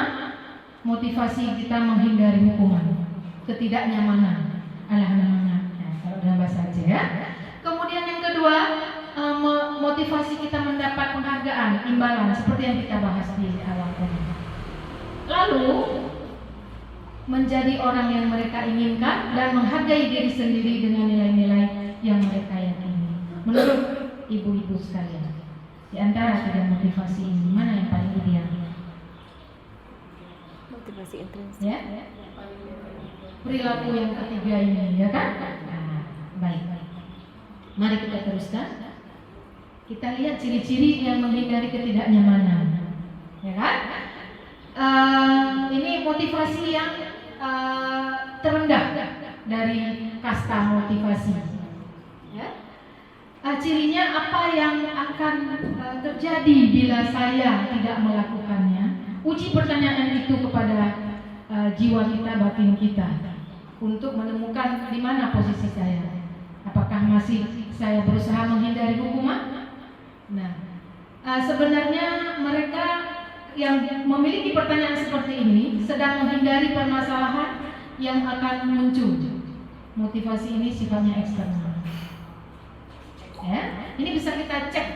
S2: motivasi kita menghindari hukuman, ketidaknyamanan. Kalau dalam bahasa Aceh ya. Kemudian yang kedua, motivasi kita mendapat penghargaan, imbalan, seperti yang kita bahas di awal tadi. Lalu menjadi orang yang mereka inginkan dan menghargai diri sendiri dengan nilai-nilai yang mereka yakini. Menurut ibu-ibu sekalian, di antara 3 motivasi ini, mana yang paling ideal?
S3: Motivasi intrinsik.
S2: Ya, perilaku yang ketiga ini, ya kan? Nah, baik. Mari kita teruskan. Kita lihat ciri-ciri yang menghindari ketidaknyamanan, ya kan? Ini motivasi yang terendah dari kasta motivasi. Ya. Cirinya apa yang akan terjadi bila saya tidak melakukannya? Uji pertanyaan itu kepada jiwa kita, batin kita, untuk menemukan di mana posisi saya. Apakah masih saya berusaha menghindari hukuman? Nah, sebenarnya mereka yang memiliki pertanyaan seperti ini sedang menghindari permasalahan yang akan muncul. Motivasi ini sifatnya eksternal. Ya, ini bisa kita cek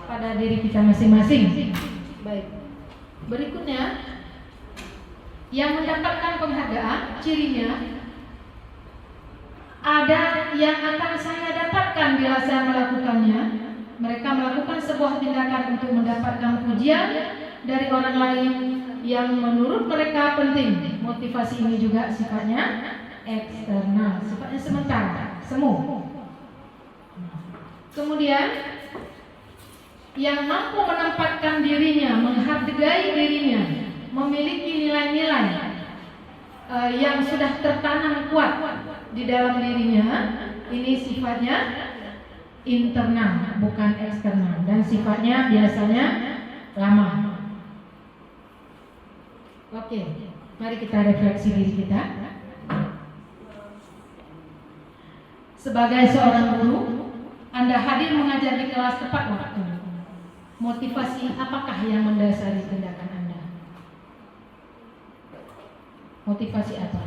S2: pada diri kita masing-masing. Baik. Berikutnya, yang mendapatkan penghargaan, cirinya ada yang akan saya dapatkan bila saya melakukannya. Mereka melakukan sebuah tindakan untuk mendapatkan pujian dari orang lain yang menurut mereka penting. Motivasi ini juga sifatnya eksternal, sifatnya sementara, semu. Kemudian yang mampu menempatkan dirinya, menghargai dirinya, memiliki nilai-nilai yang sudah tertanam kuat di dalam dirinya, ini sifatnya internal, bukan eksternal, dan sifatnya biasanya lama. Oke, mari kita refleksi diri kita. Sebagai seorang guru, Anda hadir mengajar di kelas tepat waktu. Motivasi apakah yang mendasari tindakan Anda? Motivasi apa?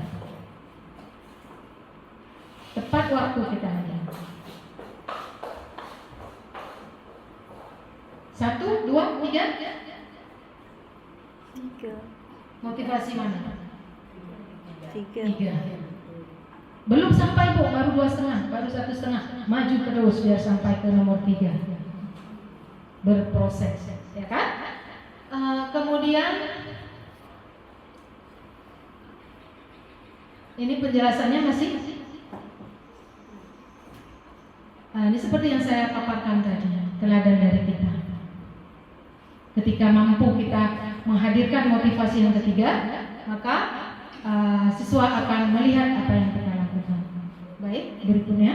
S2: Tepat waktu kita hadir. 1, 2, 3. Motivasi mana? 3. Belum sampai Bu, baru 2,5, baru 1,5. Maju terus biar sampai ke nomor 3. Berproses, ya kan? Kemudian ini penjelasannya masih. Ini seperti yang saya paparkan tadi, teladan dari kita. Ketika mampu kita menghadirkan motivasi yang ketiga, maka siswa akan melihat apa yang kita lakukan. Baik, berikutnya.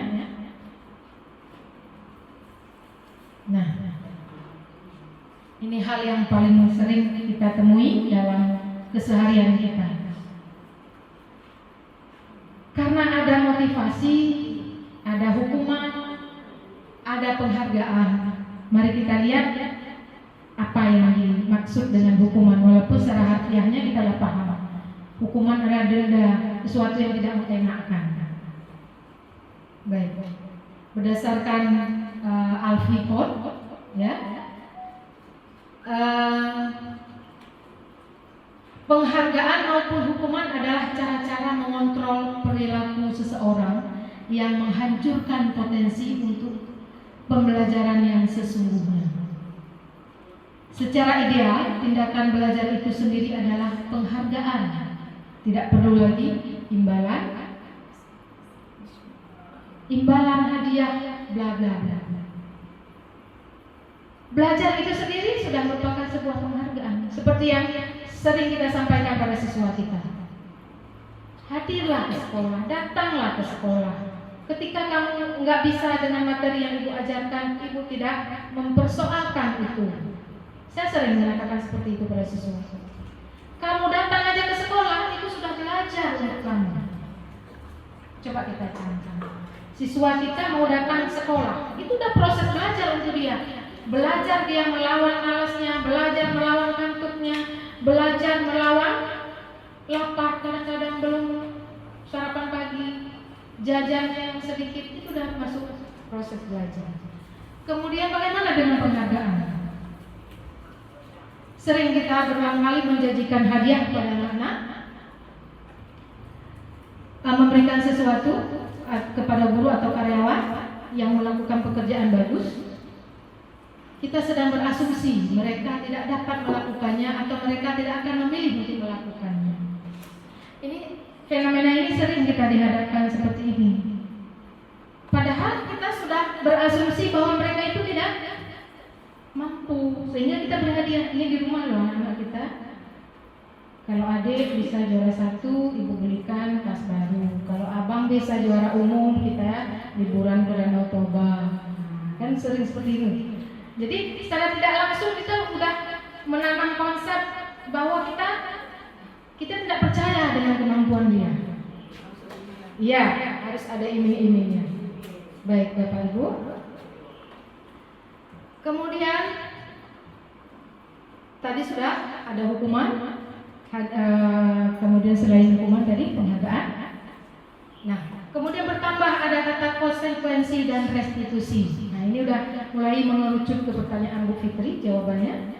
S2: Nah, ini hal yang paling sering kita temui dalam keseharian kita. Karena ada motivasi, ada hukuman, ada penghargaan. Mari kita lihat apa yang dimaksud dengan hukuman, walaupun secara harfiahnya kita tidak paham. Hukuman adalah denda, sesuatu yang tidak menyenangkan. Baik, berdasarkan Alfie Code, ya, penghargaan maupun hukuman adalah cara-cara mengontrol perilaku seseorang yang menghancurkan potensi untuk pembelajaran yang sesungguhnya. Secara ideal, tindakan belajar itu sendiri adalah penghargaan. Tidak perlu lagi imbalan hadiah, bla bla bla. Belajar itu sendiri sudah merupakan sebuah penghargaan. Seperti yang sering kita sampaikan pada siswa kita. Hadirlah ke sekolah, datanglah ke sekolah. Ketika kamu nggak bisa dengan materi yang ibu ajarkan, ibu tidak mempersoalkan itu. Saya sering mengatakan seperti itu pada siswa. Kamu datang aja ke sekolah, itu sudah belajar untuk kamu. Coba kita contohkan. Siswa kita mau datang ke sekolah, itu udah proses belajar untuk dia. Belajar dia melawan malasnya, belajar melawan kantuknya, belajar melawan lapar kadang-kadang belum sarapan pagi, jajannya yang sedikit, itu udah masuk proses belajar. Kemudian bagaimana dengan penghargaan? Sering kita berulang kali menjanjikan hadiah kepada anak-anak, memberikan sesuatu kepada guru atau karyawan yang melakukan pekerjaan bagus. Kita sedang berasumsi mereka tidak dapat melakukannya atau mereka tidak akan memilih untuk melakukannya. Ini fenomena ini sering kita dihadapkan seperti ini. Padahal kita sudah berasumsi bahwa mereka itu tidak mampu, sehingga kita beri hadiah. Ini di rumah loh anak kita. Kalau adik bisa juara 1, ibu belikan tas baru. Kalau abang bisa juara umum, kita liburan ke Danau Toba. Kan sering seperti itu. Jadi secara tidak langsung kita sudah menanam konsep bahwa kita tidak percaya dengan kemampuan dia. Iya, harus ada iming-imingnya. Baik Bapak Ibu. Kemudian tadi sudah ada hukuman, kemudian selain hukuman tadi penghargaan. Nah, kemudian bertambah ada kata konsekuensi dan restitusi. Nah, ini udah mulai mengerucut ke pertanyaan Bu Fitri jawabannya.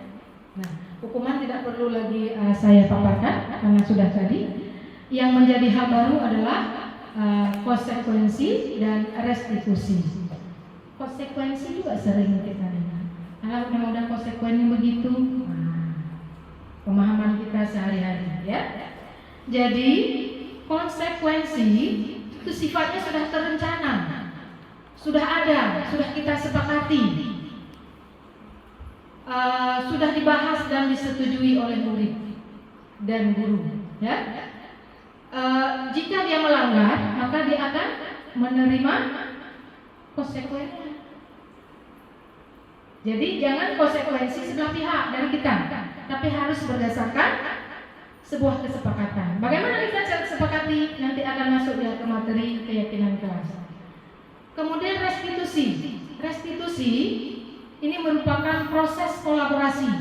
S2: Nah, hukuman tidak perlu lagi saya paparkan karena sudah tadi. Yang menjadi hal baru adalah konsekuensi dan restitusi. Konsekuensi juga sering kita dengar. Kalau udah konsekuensi begitu, pemahaman kita sehari-hari ya. Jadi konsekuensi itu sifatnya sudah terencana, sudah ada, sudah kita sepakati, sudah dibahas dan disetujui oleh murid dan guru. Ya, jika dia melanggar, maka dia akan menerima konsekuensi. Jadi jangan konsekuensi sebelah pihak dari kita, tapi harus berdasarkan sebuah kesepakatan. Bagaimana kita sepakati nanti akan masuk ya ke materi keyakinan kelas. Kemudian restitusi. Restitusi ini merupakan proses kolaborasi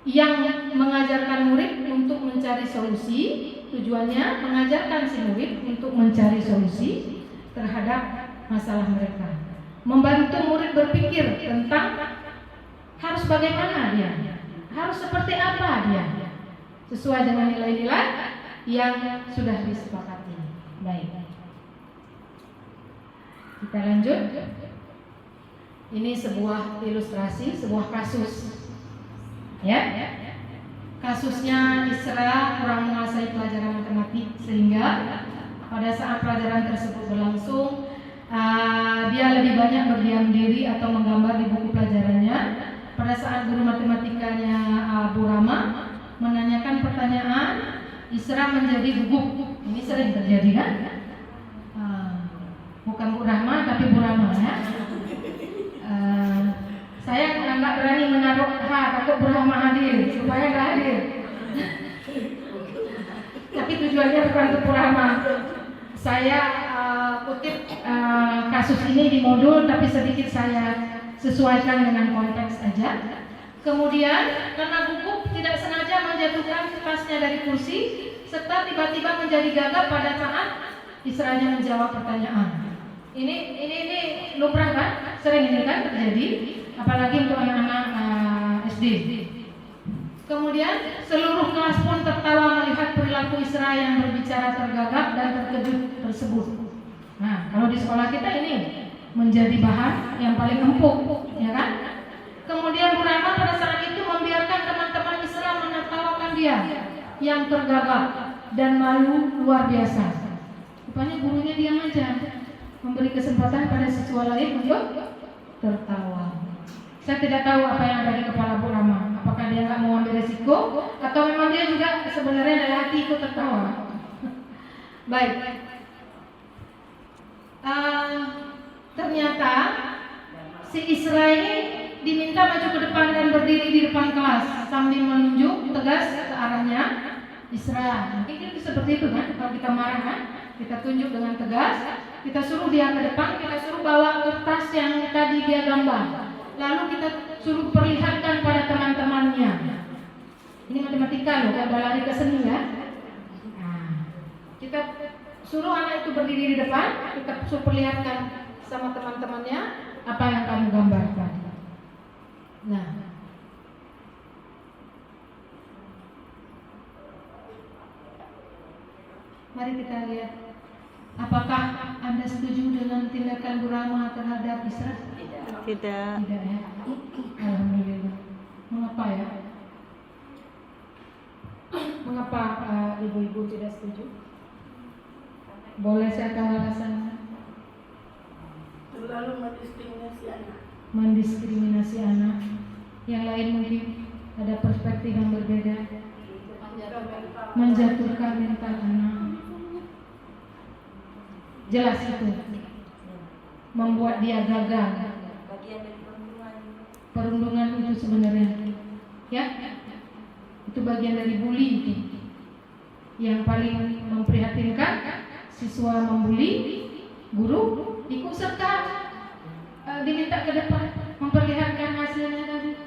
S2: yang mengajarkan murid untuk mencari solusi. Tujuannya mengajarkan si murid untuk mencari solusi terhadap masalah mereka. Membantu murid berpikir tentang harus bagaimana dia, harus seperti apa dia, sesuai dengan nilai-nilai yang sudah disepakati. Baik, kita lanjut. Ini sebuah ilustrasi, sebuah kasus. Ya, kasusnya Isra kurang menguasai pelajaran matematik sehingga pada saat pelajaran tersebut berlangsung, dia lebih banyak berdiam diri atau menggambar di buku pelajarannya. Pada saat guru matematikanya Bu Rama menanyakan pertanyaan, Isra menjadi gugup. Ini sering terjadi kan? Bukan Bu Rahma tapi Bu Rama ya. Saya nggak berani menaruh takut Bu Rahma hadir supaya nggak hadir. Tapi tujuannya bukan untuk Bu Rahma. Saya kutip kasus ini di modul, tapi sedikit saya sesuaikan dengan konteks aja. Kemudian karena gugup tidak sengaja menjatuhkan tasnya dari kursi, serta tiba-tiba menjadi gagap pada saat Isranya menjawab pertanyaan. Ini lumrah kan? Sering ini kan terjadi, apalagi untuk anak-anak SD. Kemudian seluruh kelas pun tertawa melihat perilaku Isra yang berbicara tergagap dan terkejut tersebut. Nah, kalau di sekolah kita ini menjadi bahan yang paling empuk, ya kan? Kemudian Bu Rama pada saat itu membiarkan teman-teman Islam menertawakan dia yang tergagap dan malu luar biasa. Rupanya gurunya diam aja, memberi kesempatan pada siswa lain untuk tertawa. Saya tidak tahu apa yang ada di kepala Bu Rama. Apakah dia nggak mau ambil resiko atau memang dia juga sebenarnya dari hati ikut tertawa. Baik. Ternyata si Isra ini diminta maju ke depan dan berdiri di depan kelas sambil menunjuk tegas ke arahnya. Isra, mungkin itu seperti itu kan? Kalau kita marah kan, kita tunjuk dengan tegas, kita suruh dia ke depan, kita suruh bawa kertas yang tadi dia gambar, lalu kita suruh perlihatkan pada teman-temannya. Ini matematika loh, kalau lari ke seni ya. Nah, kita suruh anak itu berdiri di depan, kita suruh perlihatkan sama teman-temannya apa yang kamu gambarkan. Nah, mari kita lihat, apakah Anda setuju dengan tindakan Bu Rama terhadap Isra?
S3: Tidak.
S2: Tidak ya. Alhamdulillah. Mengapa ya? Mengapa ibu-ibu tidak setuju? Boleh saya tahu alasannya?
S5: Terlalu mendiskriminasi anak.
S2: Mendiskriminasi anak. Yang lain mungkin ada perspektif yang berbeda. Menjatuhkan mental anak. Jelas itu. Membuat dia gagal. Perundungan itu sebenarnya, ya, itu bagian dari bully itu. Yang paling memprihatinkan, siswa membuli guru, ikut serta diminta ke depan memperlihatkan hasilnya tadi.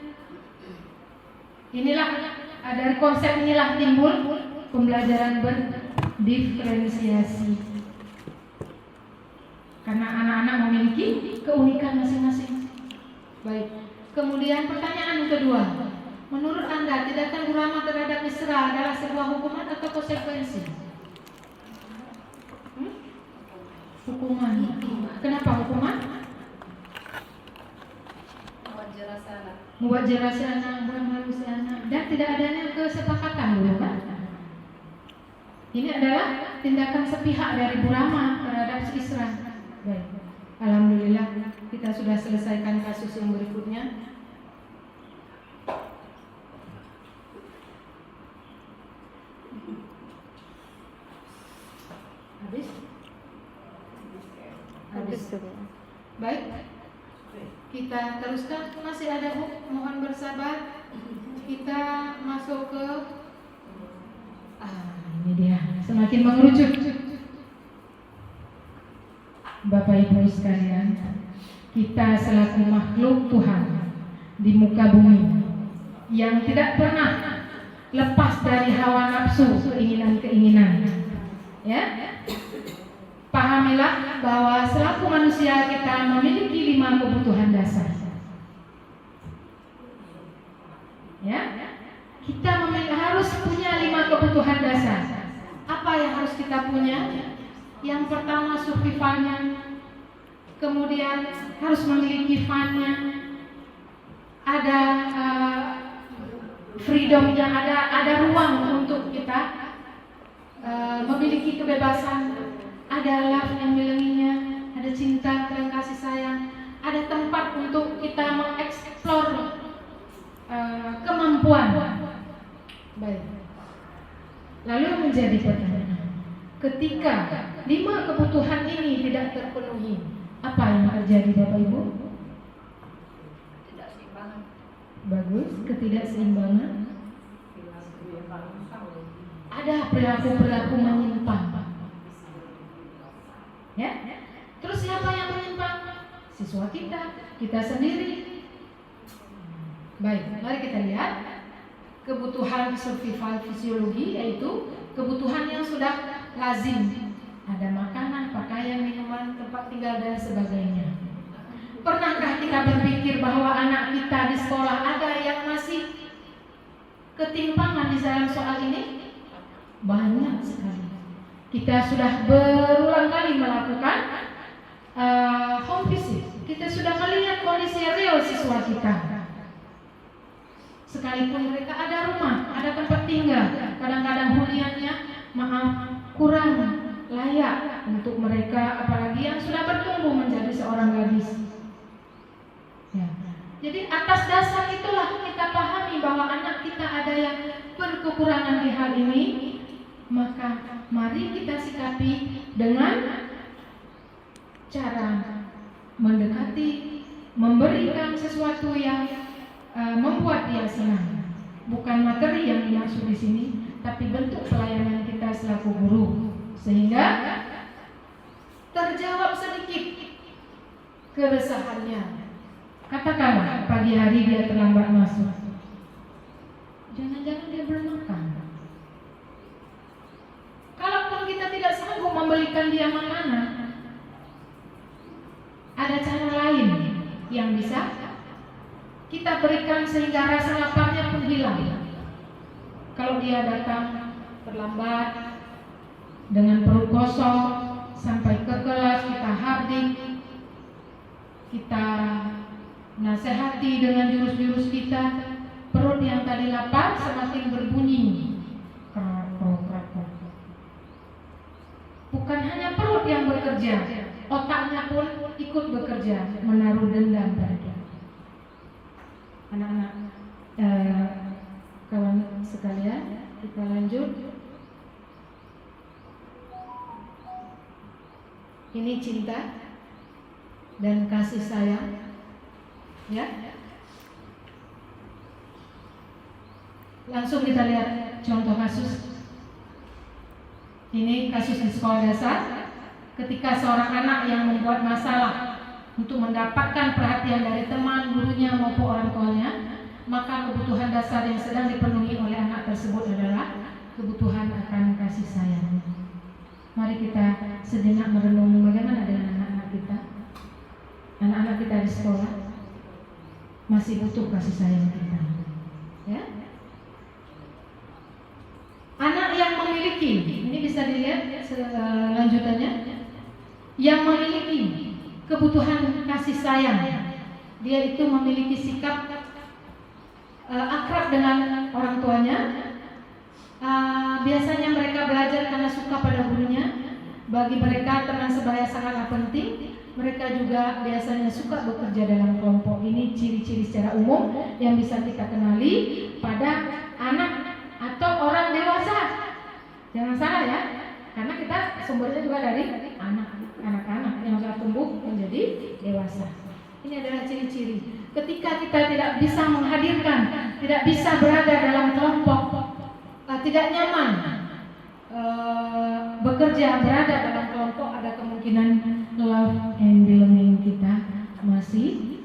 S2: Inilah dari konsep inilah timbul pembelajaran berdiferensiasi. Karena anak-anak memiliki keunikan masing-masing. Baik. Kemudian pertanyaan yang kedua, menurut Anda tindakan Bu Rama terhadap Isra adalah sebuah hukuman atau konsekuensi? Hukuman. Kenapa hukuman? Membuat jelas si anak, membuat malu si anak, dan tidak adanya kesepakatan dulu kan? Ini adalah tindakan sepihak dari Bu Rama terhadap si Isra. Baik. Alhamdulillah kita sudah selesaikan kasus yang berikutnya. Habis? Baik. Kita teruskan, masih ada Bu, mohon bersabar. Kita masuk ke ini dia, semakin mengerucut. Bapak Ibu sekalian, kita selaku makhluk Tuhan di muka bumi yang tidak pernah lepas dari hawa nafsu, keinginan-keinginan, ya. Pahamilah bahwa selaku manusia kita memiliki 5 kebutuhan dasar. Ya, kita harus punya 5 kebutuhan dasar. Apa yang harus kita punya? Yang pertama survivalnya, kemudian harus memiliki funnya, ada freedomnya, ada ruang untuk kita memiliki kebebasan, ada love and belongingnya, ada cinta dan kasih sayang, ada tempat untuk kita mengeksplor kemampuan. Baik. Lalu menjadi pertanyaan, ketika 5 kebutuhan ini tidak terpenuhi, apa yang terjadi Bapak Ibu?
S5: Ketidakseimbangan.
S2: Bagus, ketidakseimbangan. Ada perilaku-perilaku menyimpang. Ya? Terus siapa yang menyimpang? Siswa kita sendiri. Baik, mari kita lihat kebutuhan survival fisiologi, yaitu kebutuhan yang sudah lazim. Ada makanan, pakaian, minuman, tempat tinggal dan sebagainya. Pernahkah kita berpikir bahwa anak kita di sekolah ada yang masih ketimpangan di dalam soal ini? Banyak sekali. Kita sudah berulang kali melakukan home visit, kita sudah melihat kondisi real siswa kita. Sekalipun mereka ada rumah, ada tempat tinggal, kadang-kadang huniannya kurang layak untuk mereka, apalagi yang sudah bertumbuh menjadi seorang gadis. Ya. Jadi atas dasar itulah kita pahami bahwa anak kita ada yang berkekurangan di hal ini, maka mari kita sikapi dengan cara mendekati, memberikan sesuatu yang membuat dia senang. Bukan materi yang dimaksud di sini, tapi bentuk pelayanan kita selaku guru, sehingga terjawab sedikit keresahannya. Katakanlah pagi hari dia terlambat masuk, jangan-jangan dia belum makan. Kalaupun kita tidak sanggup membelikan dia makanan, ada cara lain yang bisa kita berikan sehingga rasa laparnya pun hilang. Kalau dia datang terlambat dengan perut kosong sampai ke kelas, kita hardik, kita nasihati dengan jurus-jurus kita. Perut yang tadi lapar semakin berbunyi. Bukan hanya perut yang bekerja, otaknya pun ikut bekerja, menaruh dendam pada dia. Anak-anak, kawan sekalian, kita lanjut. Ini cinta dan kasih sayang, ya. Langsung kita lihat contoh kasus. Ini kasus di sekolah dasar, ketika seorang anak yang membuat masalah untuk mendapatkan perhatian dari teman, gurunya maupun orang tuanya, maka kebutuhan dasar yang sedang dipenuhi oleh anak tersebut adalah kebutuhan akan kasih sayang. Mari kita sejenak merenung bagaimana dengan anak-anak kita. Anak-anak kita di sekolah masih butuh kasih sayang kita, ya. Anak yang memiliki, ini bisa dilihat lanjutannya, yang memiliki kebutuhan kasih sayang, dia itu memiliki sikap akrab dengan orang tuanya. Biasanya mereka belajar karena suka pada gurunya. Bagi mereka teman sebaya sangatlah penting. Mereka juga biasanya suka bekerja dalam kelompok. Ini ciri-ciri secara umum yang bisa kita kenali pada anak atau orang dewasa. Jangan salah ya, karena kita sumbernya juga dari anak-anak yang sudah tumbuh menjadi dewasa. Ini adalah ciri-ciri. Ketika kita tidak bisa menghadirkan, tidak bisa berada dalam kelompok, tidak nyaman bekerja berada dalam kelompok, ada kemungkinan love and belonging kita masih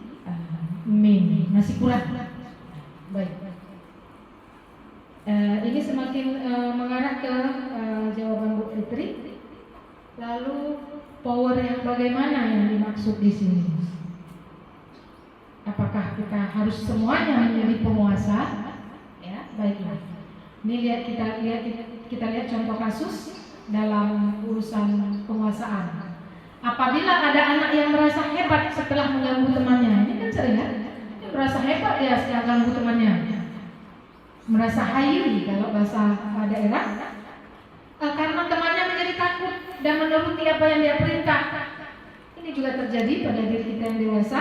S2: masih kurang. Baik. Ini semakin mengarah ke jawaban Bu Fitri. Lalu power yang bagaimana yang dimaksud di sini? Apakah kita harus semuanya menjadi penguasa? Ya, baiklah. Ini kita lihat contoh kasus dalam urusan penguasaan. Apabila ada anak yang merasa hebat setelah mengganggu temannya, ini kan sering ya, dia merasa hebat dia setelah mengganggu temannya, merasa hayu kalau bahasa daerah, karena temannya menjadi takut dan menuruti apa yang dia perintah. Ini juga terjadi pada diri kita yang dewasa.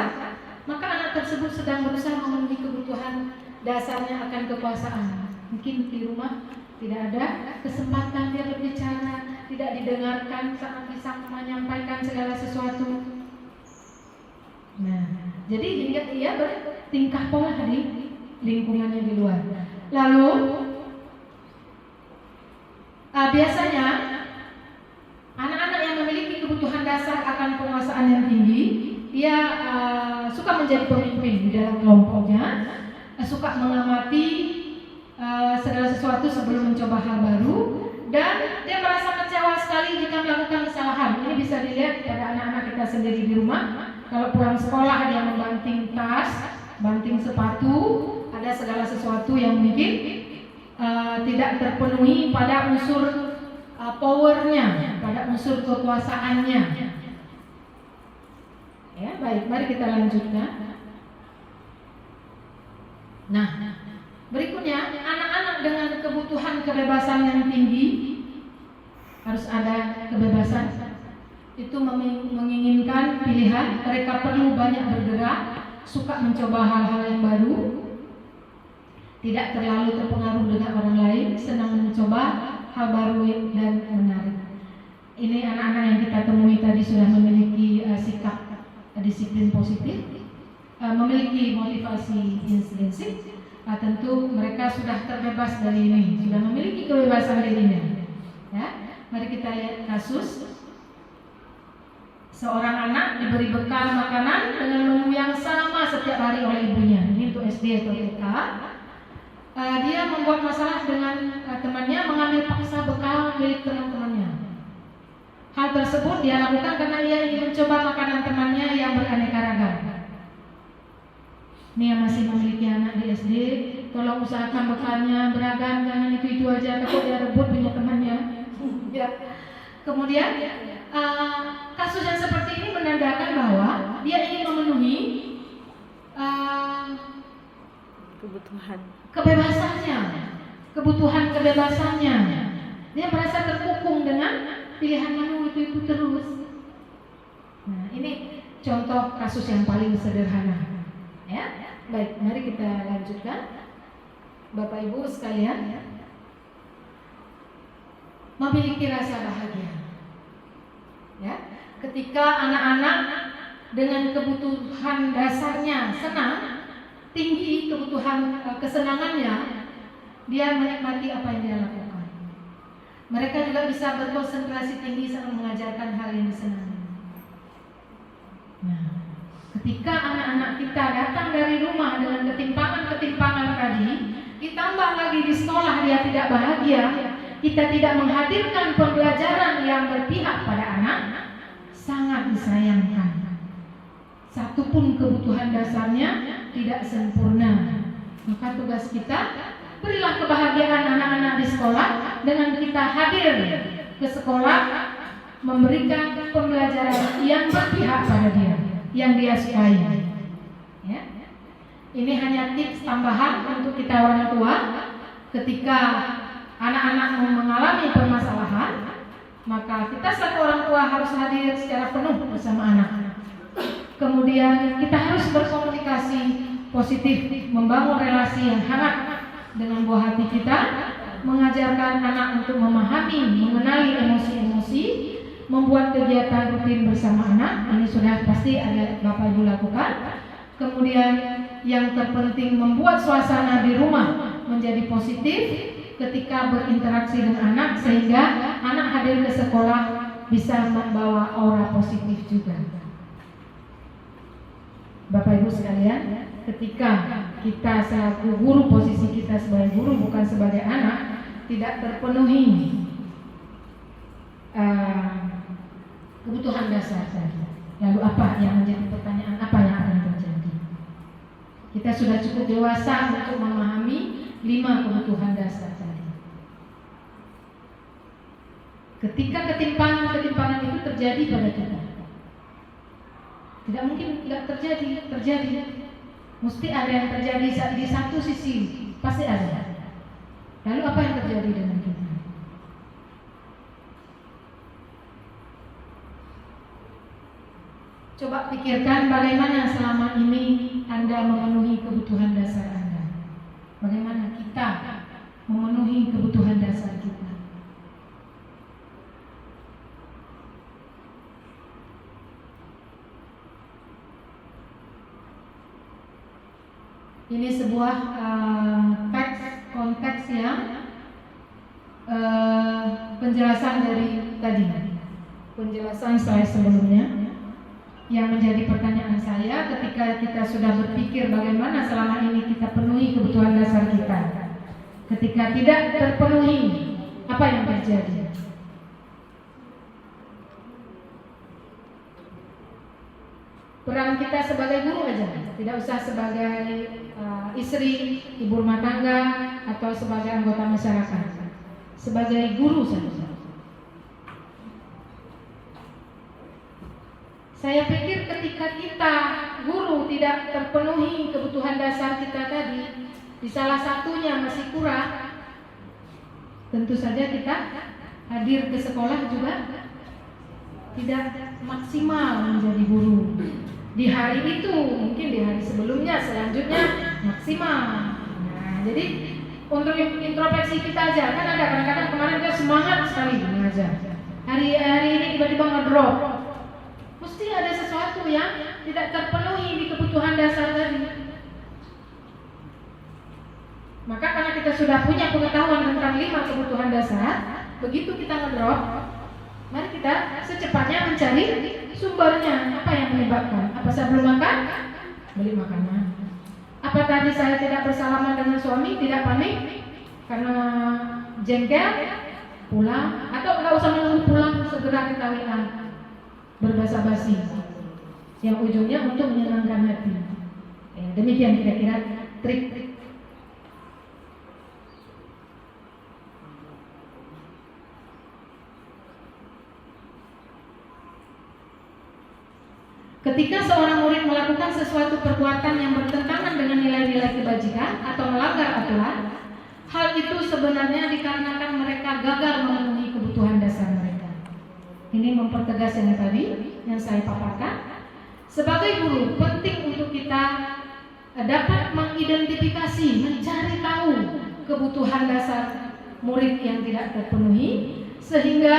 S2: Maka anak tersebut sedang berusaha memenuhi kebutuhan dasarnya akan kekuasaan. Mungkin di rumah tidak ada kesempatan dia berbicara, tidak didengarkan saat bisa menyampaikan segala sesuatu. Nah, jadi hingga ia bertingkah pola di lingkungannya di luar. Lalu biasanya anak-anak yang memiliki kebutuhan dasar akan penguasaan yang tinggi, dia suka menjadi pemimpin di dalam kelompoknya, suka mengamati segala sesuatu sebelum mencoba hal baru, dan dia merasa kecewa sekali jika melakukan kesalahan. Ini bisa dilihat pada anak-anak kita sendiri di rumah. Kalau pulang sekolah dia membanting tas, banting sepatu, ada segala sesuatu yang mungkin tidak terpenuhi pada unsur powernya, pada unsur kekuasaannya. Ya, baik, mari kita lanjutkan. Nah, berikutnya anak-anak dengan kebutuhan kebebasan yang tinggi, harus ada kebebasan. Itu menginginkan pilihan, mereka perlu banyak bergerak, suka mencoba hal-hal yang baru, tidak terlalu terpengaruh dengan orang lain, senang mencoba hal baru dan menarik. Ini anak-anak yang kita temui tadi sudah memiliki sikap disiplin positif, memiliki motivasi intrinsik. Tentu mereka sudah terbebas dari ini, sudah memiliki kebebasan dirinya. Ya, mari kita lihat kasus. Seorang anak diberi bekal makanan dengan menu yang sama setiap hari oleh ibunya. Ini untuk SD atau TK. Dia membuat masalah dengan temannya, mengambil paksa bekal milik teman-temannya. Hal tersebut dia lakukan karena ia ingin mencoba makanan temannya yang beraneka ragam. Ini yang masih memiliki anak di SD, tolong usahakan bekalnya beragam, jangan itu aja, takut dia rebut punya temannya. Ya. Kemudian kasus yang seperti ini menandakan bahwa dia ingin memenuhi kebutuhan kebebasannya. Dia merasa terkukung dengan pilihan menu itu terus. Nah, ini contoh kasus yang paling sederhana. Ya, baik, mari kita lanjutkan. Bapak Ibu sekalian, memiliki rasa bahagia. Ya, ketika anak-anak dengan kebutuhan dasarnya senang, tinggi kebutuhan kesenangannya, dia menikmati apa yang dia lakukan. Mereka juga bisa berkonsentrasi tinggi saat mengajarkan hal yang disenangi. Nah, ketika anak-anak kita datang dari rumah dengan ketimpangan-ketimpangan tadi, ditambah lagi di sekolah dia tidak bahagia, kita tidak menghadirkan pembelajaran yang berpihak pada anak, sangat disayangkan. Satupun kebutuhan dasarnya tidak sempurna. Maka tugas kita, berilah kebahagiaan anak-anak di sekolah dengan kita hadir ke sekolah, memberikan pembelajaran yang berpihak pada dia, yang dia sukai. Ya. Ini hanya tips tambahan untuk kita orang tua ketika anak-anak mengalami permasalahan, maka kita selaku orang tua harus hadir secara penuh bersama anak. Kemudian kita harus berkomunikasi positif, membangun relasi yang hangat dengan buah hati kita, mengajarkan anak untuk memahami, mengenali emosi-emosi, membuat kegiatan rutin bersama anak. Ini sudah pasti ada Bapak Ibu lakukan. Kemudian yang terpenting, membuat suasana di rumah menjadi positif ketika berinteraksi dengan anak, sehingga anak hadir ke sekolah bisa membawa aura positif juga. Bapak Ibu sekalian, ketika kita selaku guru, posisi kita sebagai guru bukan sebagai anak, tidak terpenuhi kebutuhan dasar saja, lalu apa yang menjadi pertanyaan, apa yang akan terjadi? Kita sudah cukup dewasa untuk memahami 5 kebutuhan dasar tadi. Ketika ketimpangan itu terjadi pada kita, tidak mungkin tidak terjadi. Mesti ada yang terjadi di satu sisi, pasti ada. Lalu apa yang terjadi dengan kita? Coba pikirkan bagaimana selama ini Anda memenuhi kebutuhan dasar Anda. Bagaimana kita memenuhi kebutuhan dasar kita. Ini sebuah konteks yang penjelasan dari tadi, penjelasan saya sebelumnya, yang menjadi pertanyaan saya ketika kita sudah berpikir bagaimana selama ini kita penuhi kebutuhan dasar kita. Ketika tidak terpenuhi, apa yang terjadi? Peran kita sebagai guru aja, tidak usah sebagai istri, ibu rumah tangga, atau sebagai anggota masyarakat. Sebagai guru saja. Saya pikir ketika ketika kita guru tidak terpenuhi kebutuhan dasar kita tadi, di salah satunya masih kurang, tentu saja kita hadir ke sekolah juga tidak maksimal menjadi guru. Di hari itu, mungkin di hari sebelumnya, selanjutnya maksimal. Nah, jadi untuk introspeksi kita aja, kan ada kadang-kadang kemarin kita semangat sekali mengajar. Hari ini tiba-tiba ngedrop. Mesti ada sesuatu yang tidak terpenuhi di kebutuhan dasar tadi. Maka karena kita sudah punya pengetahuan tentang 5 kebutuhan dasar, begitu kita ngedrop, mari kita secepatnya mencari sumbernya. Apa yang menyebabkan? Apa saya belum makan? Beli makanan. Apa tadi saya tidak bersalaman dengan suami? Tidak panik karena jengkel? Pulang? Atau nggak usah menunggu pulang, segera kita WA berbasa-basi yang ujungnya untuk menyenangkan hati. Ya, demikian kira-kira trik. Ketika seorang murid melakukan sesuatu perbuatan yang bertentangan dengan nilai-nilai kebajikan atau melanggar aturan, hal itu sebenarnya dikarenakan mereka gagal memenuhi kebutuhan dasar mereka. Ini mempertegas yang tadi yang saya paparkan. Sebagai guru, penting untuk kita dapat mengidentifikasi, mencari tahu kebutuhan dasar murid yang tidak terpenuhi, sehingga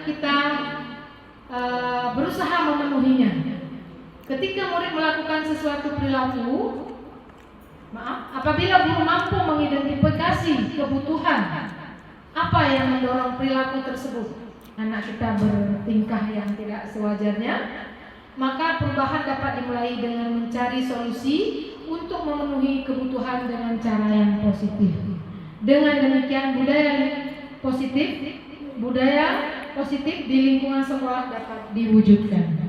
S2: kita berusaha memenuhinya. Ketika murid melakukan sesuatu perilaku, apabila guru mampu mengidentifikasi kebutuhan apa yang mendorong perilaku tersebut, anak kita bertingkah yang tidak sewajarnya, maka perubahan dapat dimulai dengan mencari solusi untuk memenuhi kebutuhan dengan cara yang positif. Dengan demikian budaya positif di lingkungan sekolah dapat diwujudkan.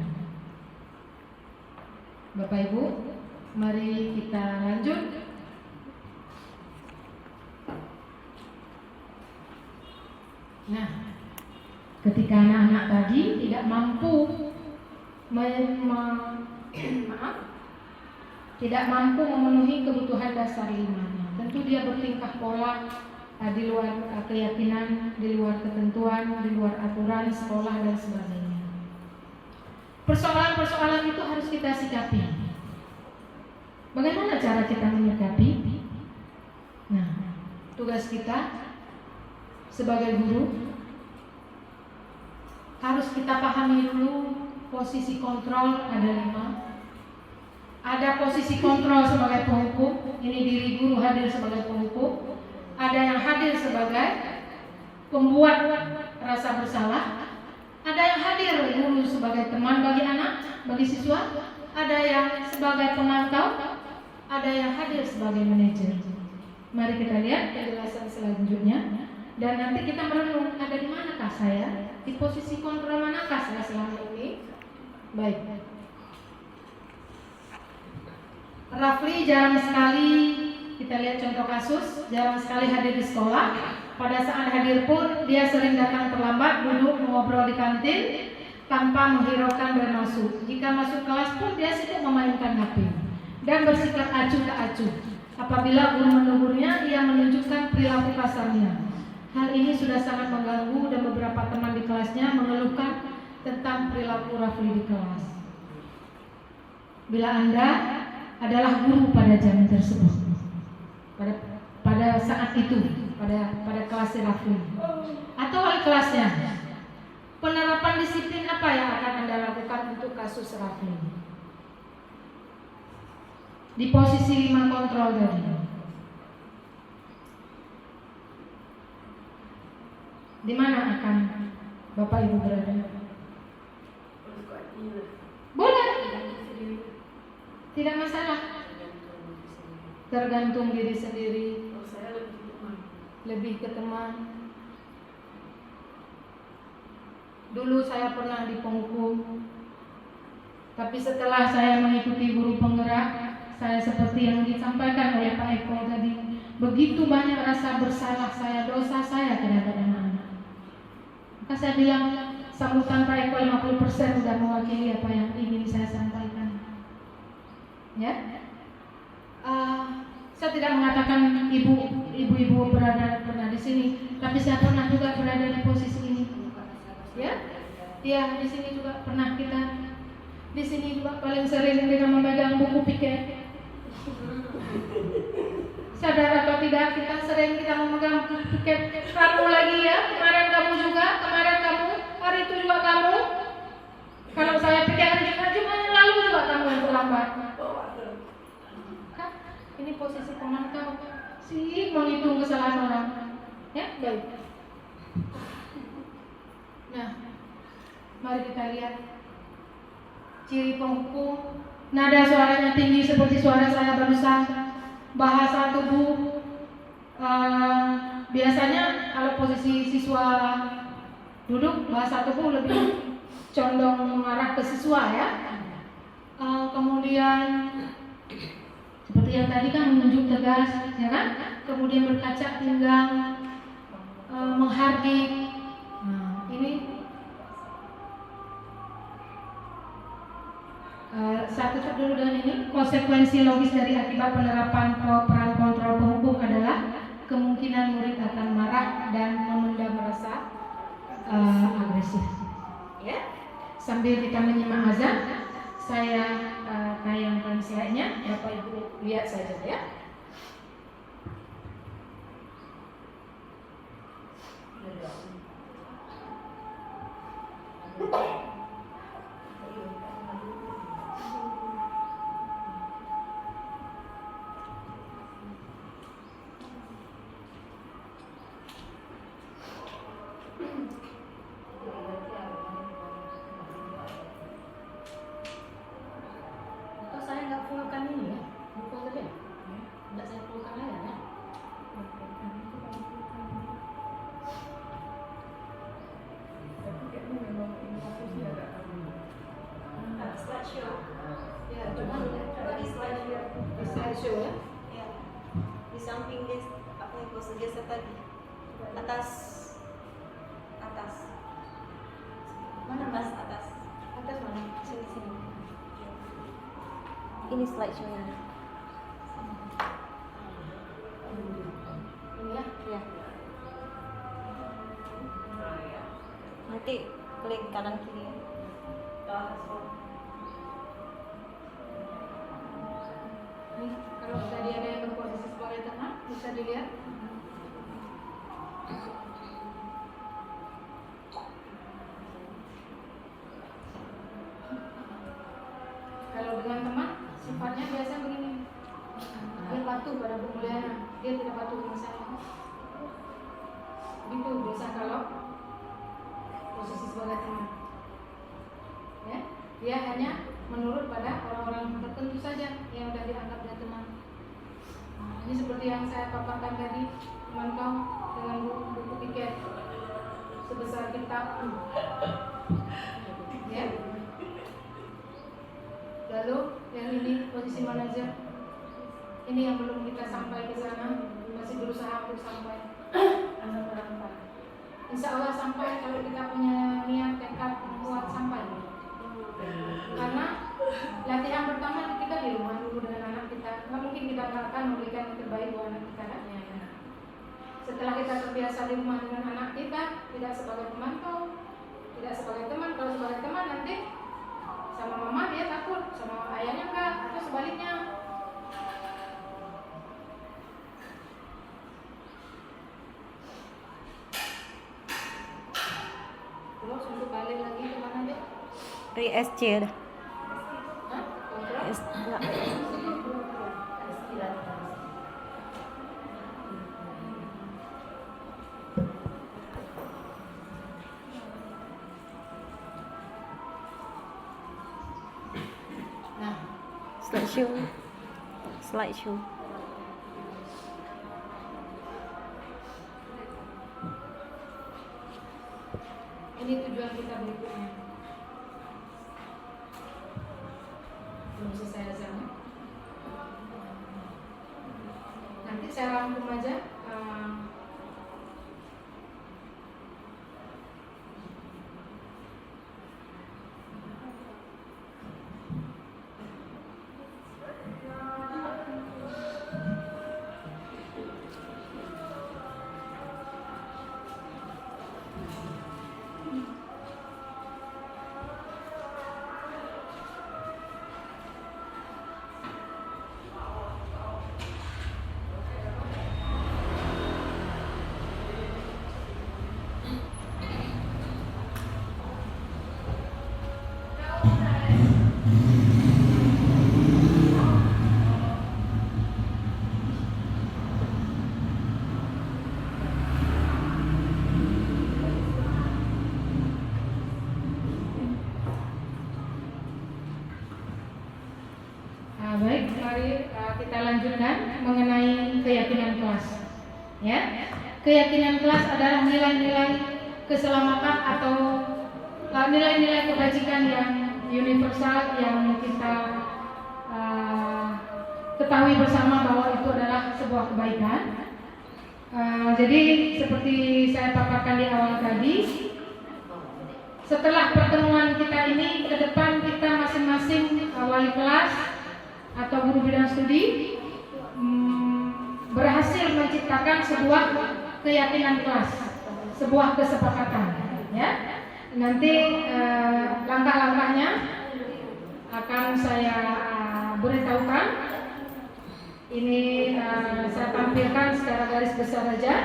S2: Bapak Ibu, mari kita lanjut. Nah, ketika anak-anak tadi tidak mampu tidak mampu memenuhi kebutuhan dasar 5-nya, tentu dia bertingkah pola di luar keyakinan, di luar ketentuan, di luar aturan sekolah dan sebagainya. Persoalan-persoalan itu harus kita sikapi. Bagaimana cara kita menyikapi? Nah, tugas kita sebagai guru harus kita pahami dulu posisi kontrol ada 5. Ada posisi kontrol sebagai penghukum, ini diri guru hadir sebagai penghukum. Ada yang hadir sebagai pembuat rasa bersalah. Ada yang hadir guru sebagai teman bagi anak, bagi siswa. Ada yang sebagai pemantau. Ada yang hadir sebagai manajer. Mari kita lihat penjelasan selanjutnya. Dan nanti kita merenung, ada di manakah saya? Di posisi kontrol manakah saya selama ini? Baik. Rafli jarang sekali, kita lihat contoh kasus, jarang sekali hadir di sekolah. Pada saat hadir pun dia sering datang terlambat, duduk mengobrol di kantin tanpa menghiraukan dan masuk. Jika masuk kelas pun dia sibuk memainkan HP dan bersikap acuh tak acuh. Apabila guru menegurnya, ia menunjukkan perilaku kasarnya. Hal ini sudah sangat mengganggu dan beberapa teman di kelasnya mengeluhkan tentang perilaku Rafli di kelas. Bila Anda adalah guru pada zaman tersebut, pada saat itu, pada kelas Rafli atau wali kelasnya, penerapan disiplin apa yang akan Anda lakukan untuk kasus Rafli? Di posisi 5 kontrol tadi, di mana akan Bapak Ibu berada? Boleh, tidak masalah. Tergantung diri sendiri. Lebih ke teman. Dulu saya pernah di penghukum, tapi setelah saya mengikuti guru penggerak, saya seperti yang disampaikan oleh Pak Eko tadi, begitu banyak rasa bersalah saya, dosa saya terhadap anak-anak. Maka saya bilang, sambutan Pak Eko 50% sudah mewakili apa yang ingin saya sampaikan. ya. Saya tidak mengatakan ibu-ibu pernah di sini, tapi saya pernah juga berada di posisi ini, ya. Ya, di sini juga pernah kita. Di sini juga paling sering dengan memegang buku piket. Sadar atau tidak, kita memegang buku piket. Kamu lagi ya, kemarin kamu juga, hari itu juga kamu. Kalau saya pikir hari Jumat yang lalu juga kamu yang terlambat. Kan? Ini posisi pemantau, sih menghitung kesalahan orang. Ya, baik. Nah, mari kita lihat ciri penghukum. Nada suaranya tinggi seperti suara saya barusan. Bahasa tubuh, biasanya kalau posisi siswa duduk, bahasa tubuh lebih condong mengarah ke siswa, ya. Kemudian seperti yang tadi kan menunjuk tegas, ya kan? Kemudian berkaca pinggang, menghardik. Ini saya tutup dulu dengan ini. Konsekuensi logis dari akibat penerapan peran kontrol penghukum adalah kemungkinan murid akan marah dan memendam rasa agresif. Ya. Sambil kita menyimak azan, saya tayangkan slide-nya. Bapak Ibu lihat saja, ya. Saya nggak fullkan ini ya, buku tadi. Nggak saya fullkan aja ya.
S3: Slideshow.
S2: Ya, coba
S3: di slideshow.
S2: di slideshow ya.
S3: Ya. Di samping dia apa yang kau suggest tadi? Atas.
S2: Mana
S3: Atas, atas.
S2: atas mana?
S3: Sini. Ini slideshow-nya.
S2: Ini ya.
S3: Ya. Nanti klik kanan kiri ya.
S2: Nih, kalau tadi ada yang berposisi sebagai teman, bisa dilihat. Kalau dengan teman, sifatnya biasa begini. Dia patuh pada pemulihan, dia tidak patuh dengan saya. Itu biasa kalau posisi sebagai teman. Ya, dia hanya menurut pada orang-orang tertentu saja yang sudah dianggap dia teman. Nah, ini seperti yang saya paparkan tadi, memantau dengan buku piket sebesar kitab. Ya. Lalu yang ini posisi manajer. Ini yang belum kita sampai ke sana, masih berusaha untuk sampai. Mudah-mudahan. Insya Allah sampai kalau kita punya niat tekad kuat sampai. Karena latihan pertama kita di rumah dulu dengan anak kita. Nggak mungkin kita akan memberikan yang terbaik buat anak kita. Setelah kita terbiasa di rumah dengan anak kita, tidak sebagai pemantau, tidak sebagai teman. Kalau sebagai teman nanti sama mama dia takut, sama ayahnya enggak, atau sebaliknya. Terus untuk balik lagi kemana deh?
S3: Re-SC dah.
S2: Hah?
S3: Enggak.
S2: Nah,
S3: Slideshow.
S2: ini tujuan kita berikutnya. Belum selesai azannya. Nanti saya rangkum aja. mari kita lanjutkan mengenai keyakinan kelas. Ya, keyakinan kelas adalah nilai-nilai keselamatan atau nilai-nilai kebajikan yang universal yang kita ketahui bersama bahwa itu adalah sebuah kebaikan. Jadi seperti saya paparkan di awal tadi, setelah pertemuan kita ini ke depan kita masing-masing wali kelas atau guru bidang studi berhasil menciptakan sebuah keyakinan kelas, sebuah kesepakatan. Ya, nanti langkah-langkahnya akan saya beritahukan. Ini saya tampilkan secara garis besar saja.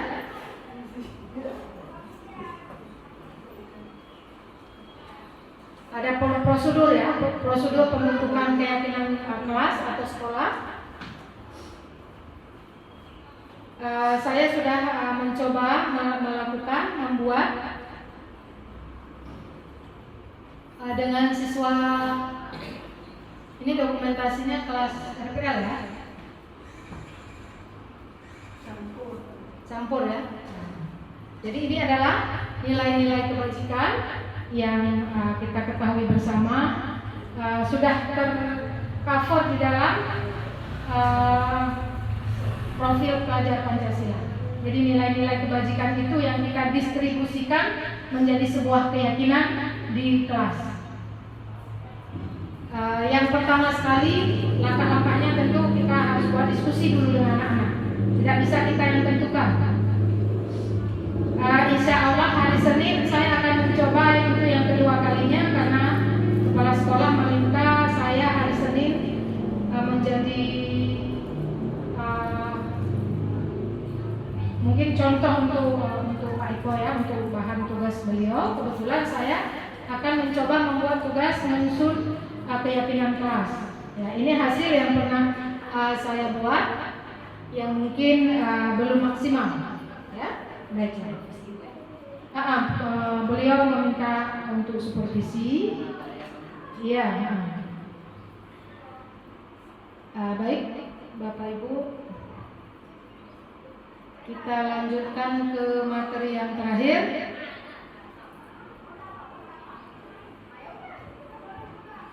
S2: Ada prosedur ya, prosedur pembentukan keyakinan kelas atau sekolah. Saya sudah mencoba membuat dengan siswa. Ini dokumentasinya kelas RPL ya. Campur ya. Jadi ini adalah nilai-nilai kebajikan yang kita ketahui bersama, sudah tercover di dalam profil pelajar Pancasila. Jadi nilai-nilai kebajikan itu yang kita distribusikan menjadi sebuah keyakinan di kelas. Yang pertama sekali, langkah-langkahnya tentu kita harus buat diskusi dulu dengan anak-anak. Tidak bisa kita yang tentukan. Insya Allah hari Senin saya akan mencoba itu yang kedua kalinya, karena kepala sekolah meminta saya hari Senin menjadi mungkin contoh untuk Pak Iko ya, untuk bahan tugas beliau. Kebetulan saya akan mencoba membuat tugas menyusun keyakinan kelas. Ya, ini hasil yang pernah saya buat, yang mungkin belum maksimal. Ya, baiklah. Beliau meminta untuk supervisi. Iya. Baik, Bapak Ibu, kita lanjutkan ke materi yang terakhir.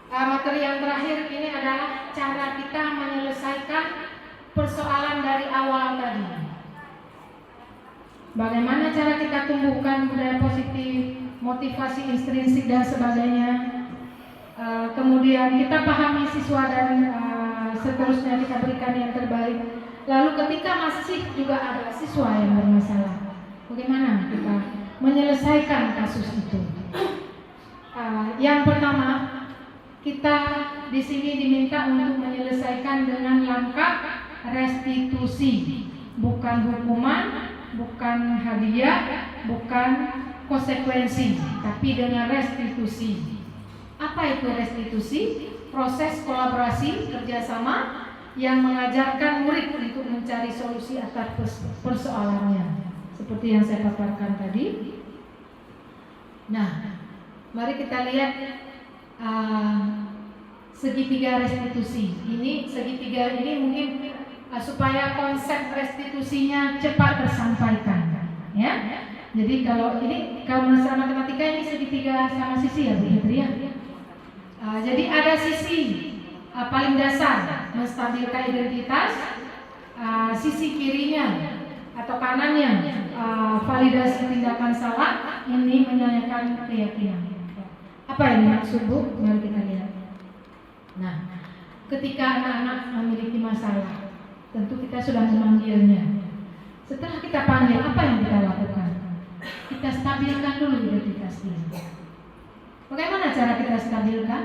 S2: Materi yang terakhir ini adalah cara kita menyelesaikan persoalan dari awal tadi. Bagaimana cara kita tumbuhkan budaya positif, motivasi intrinsik dan sebagainya. Kemudian kita pahami siswa dan seterusnya kita berikan yang terbaik. Lalu ketika masih juga ada siswa yang bermasalah, bagaimana kita menyelesaikan kasus itu? Yang pertama, kita di sini diminta untuk menyelesaikan dengan langkah restitusi, bukan hukuman, bukan hadiah, bukan konsekuensi, tapi dengan restitusi. Apa itu restitusi? Proses kolaborasi kerjasama yang mengajarkan murid untuk mencari solusi atas persoalannya, seperti yang saya paparkan tadi. Nah, mari kita lihat segitiga restitusi. Ini segitiga ini mungkin supaya konsep restitusinya cepat tersampaikan, ya. Jadi kalau menurut matematika ini segitiga sama sisi ya, Bu Fitri ya. Jadi ada sisi paling dasar menstabilkan identitas, sisi kirinya atau kanannya validasi tindakan salah, ini menanyakan keyakinan. Apa ini maksud, Bu? Mari kita lihat. Nah, ketika anak-anak memiliki masalah, tentu kita sudah memanggilnya. Setelah kita panggil, apa yang kita lakukan? Kita stabilkan dulu identitas dia. Bagaimana cara kita stabilkan?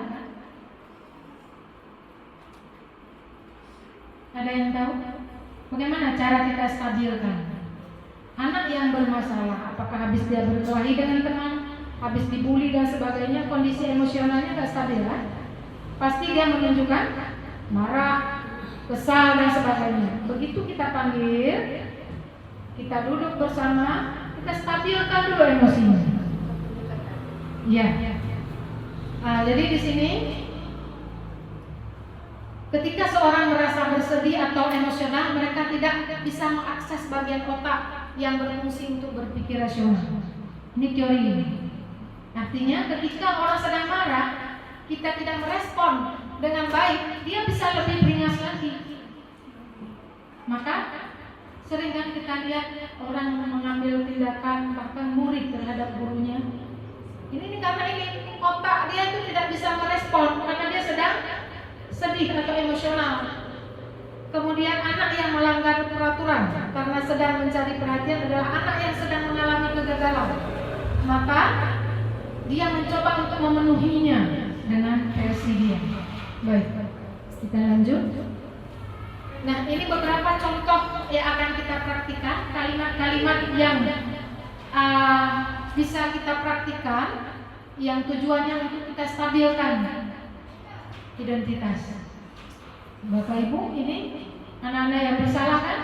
S2: Ada yang tahu? Bagaimana cara kita stabilkan? Anak yang bermasalah, apakah habis dia berkelahi dengan teman, habis dibully dan sebagainya, kondisi emosionalnya tidak stabil kan? Pasti dia menunjukkan marah, kesal dan sebagainya. Begitu kita panggil, kita duduk bersama, kita stabilkan dulu emosinya. Iya. Jadi di sini Ketika seorang merasa bersedih atau emosional, mereka tidak bisa mengakses bagian otak yang berfungsi untuk berpikir rasional. Ini teori. Artinya ketika orang sedang marah, kita tidak merespon dengan baik, dia bisa lebih beringas lagi. Maka sering kan kita lihat orang mengambil tindakan bahkan murid terhadap gurunya. Ini karena ini otak dia itu tidak bisa merespon karena dia sedang sedih atau emosional. Kemudian anak yang melanggar peraturan karena sedang mencari perhatian adalah anak yang sedang mengalami kegagalan. Maka dia mencoba untuk memenuhinya dengan versi dia. Baik, kita lanjut. Nah, ini beberapa contoh yang akan kita praktikkan, kalimat-kalimat yang bisa kita praktikkan, yang tujuannya untuk kita stabilkan identitas. Bapak Ibu, ini anak-anak yang bersalah kan?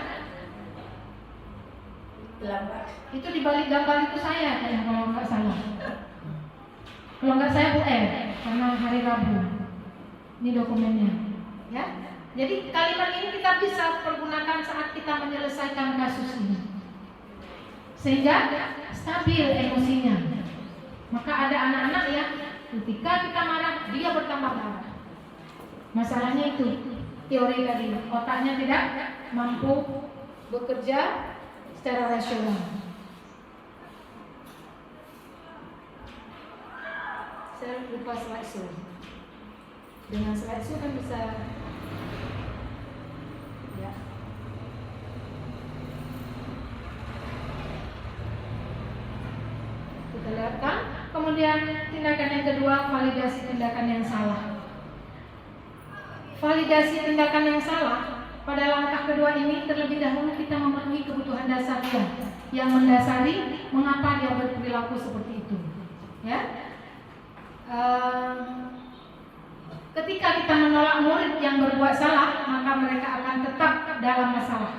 S2: Itu di balik gambar itu saya kayaknya kalau nggak salah. Kalau nggak saya Bu karena hari Rabu. Ini dokumennya, ya. Jadi kalimat ini kita bisa pergunakan saat kita menyelesaikan kasus ini, sehingga stabil emosinya. Maka ada anak-anak yang ketika kita marah dia bertambah marah. Masalahnya itu teori tadi, otaknya tidak mampu bekerja secara rasional. Saya lupa slide. Dengan slide kan bisa ya. Kita lihat kan. Kemudian tindakan yang kedua, validasi tindakan yang salah. Validasi tindakan yang salah pada langkah kedua ini terlebih dahulu kita memenuhi kebutuhan dasar dia yang mendasari mengapa dia berperilaku seperti itu. Ya. Ketika kita menolak murid yang berbuat salah, maka mereka akan tetap dalam masalah.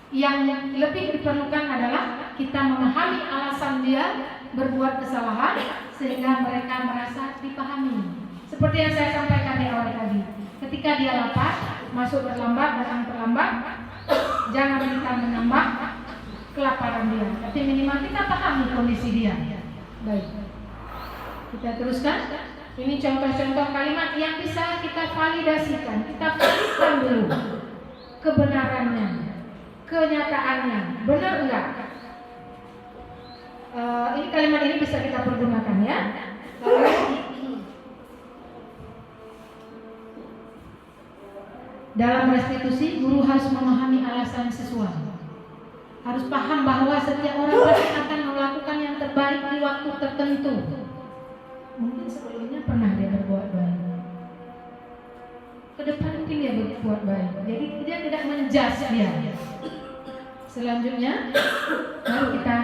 S2: Yang lebih diperlukan adalah kita memahami alasan dia berbuat kesalahan sehingga mereka merasa dipahami. Seperti yang saya sampaikan di awal tadi, ketika dia lapar, masuk terlambat, datang terlambat, jangan kita menambah kelaparan dia, tapi minimal kita pahami kondisi dia. Baik, kita teruskan. Ini contoh-contoh kalimat yang bisa kita validasikan. Kita validasikan dulu kebenarannya, kenyataannya, benar enggak? Ini kalimat ini bisa kita pergunakan ya. Dalam restitusi, guru harus memahami alasan siswa. Harus paham bahwa setiap orang pasti akan melakukan yang terbaik di waktu tertentu. Mungkin sebelumnya pernah dia berbuat baik, ke depan mungkin dia berbuat baik. Jadi dia tidak menjudge dia. Selanjutnya baru kita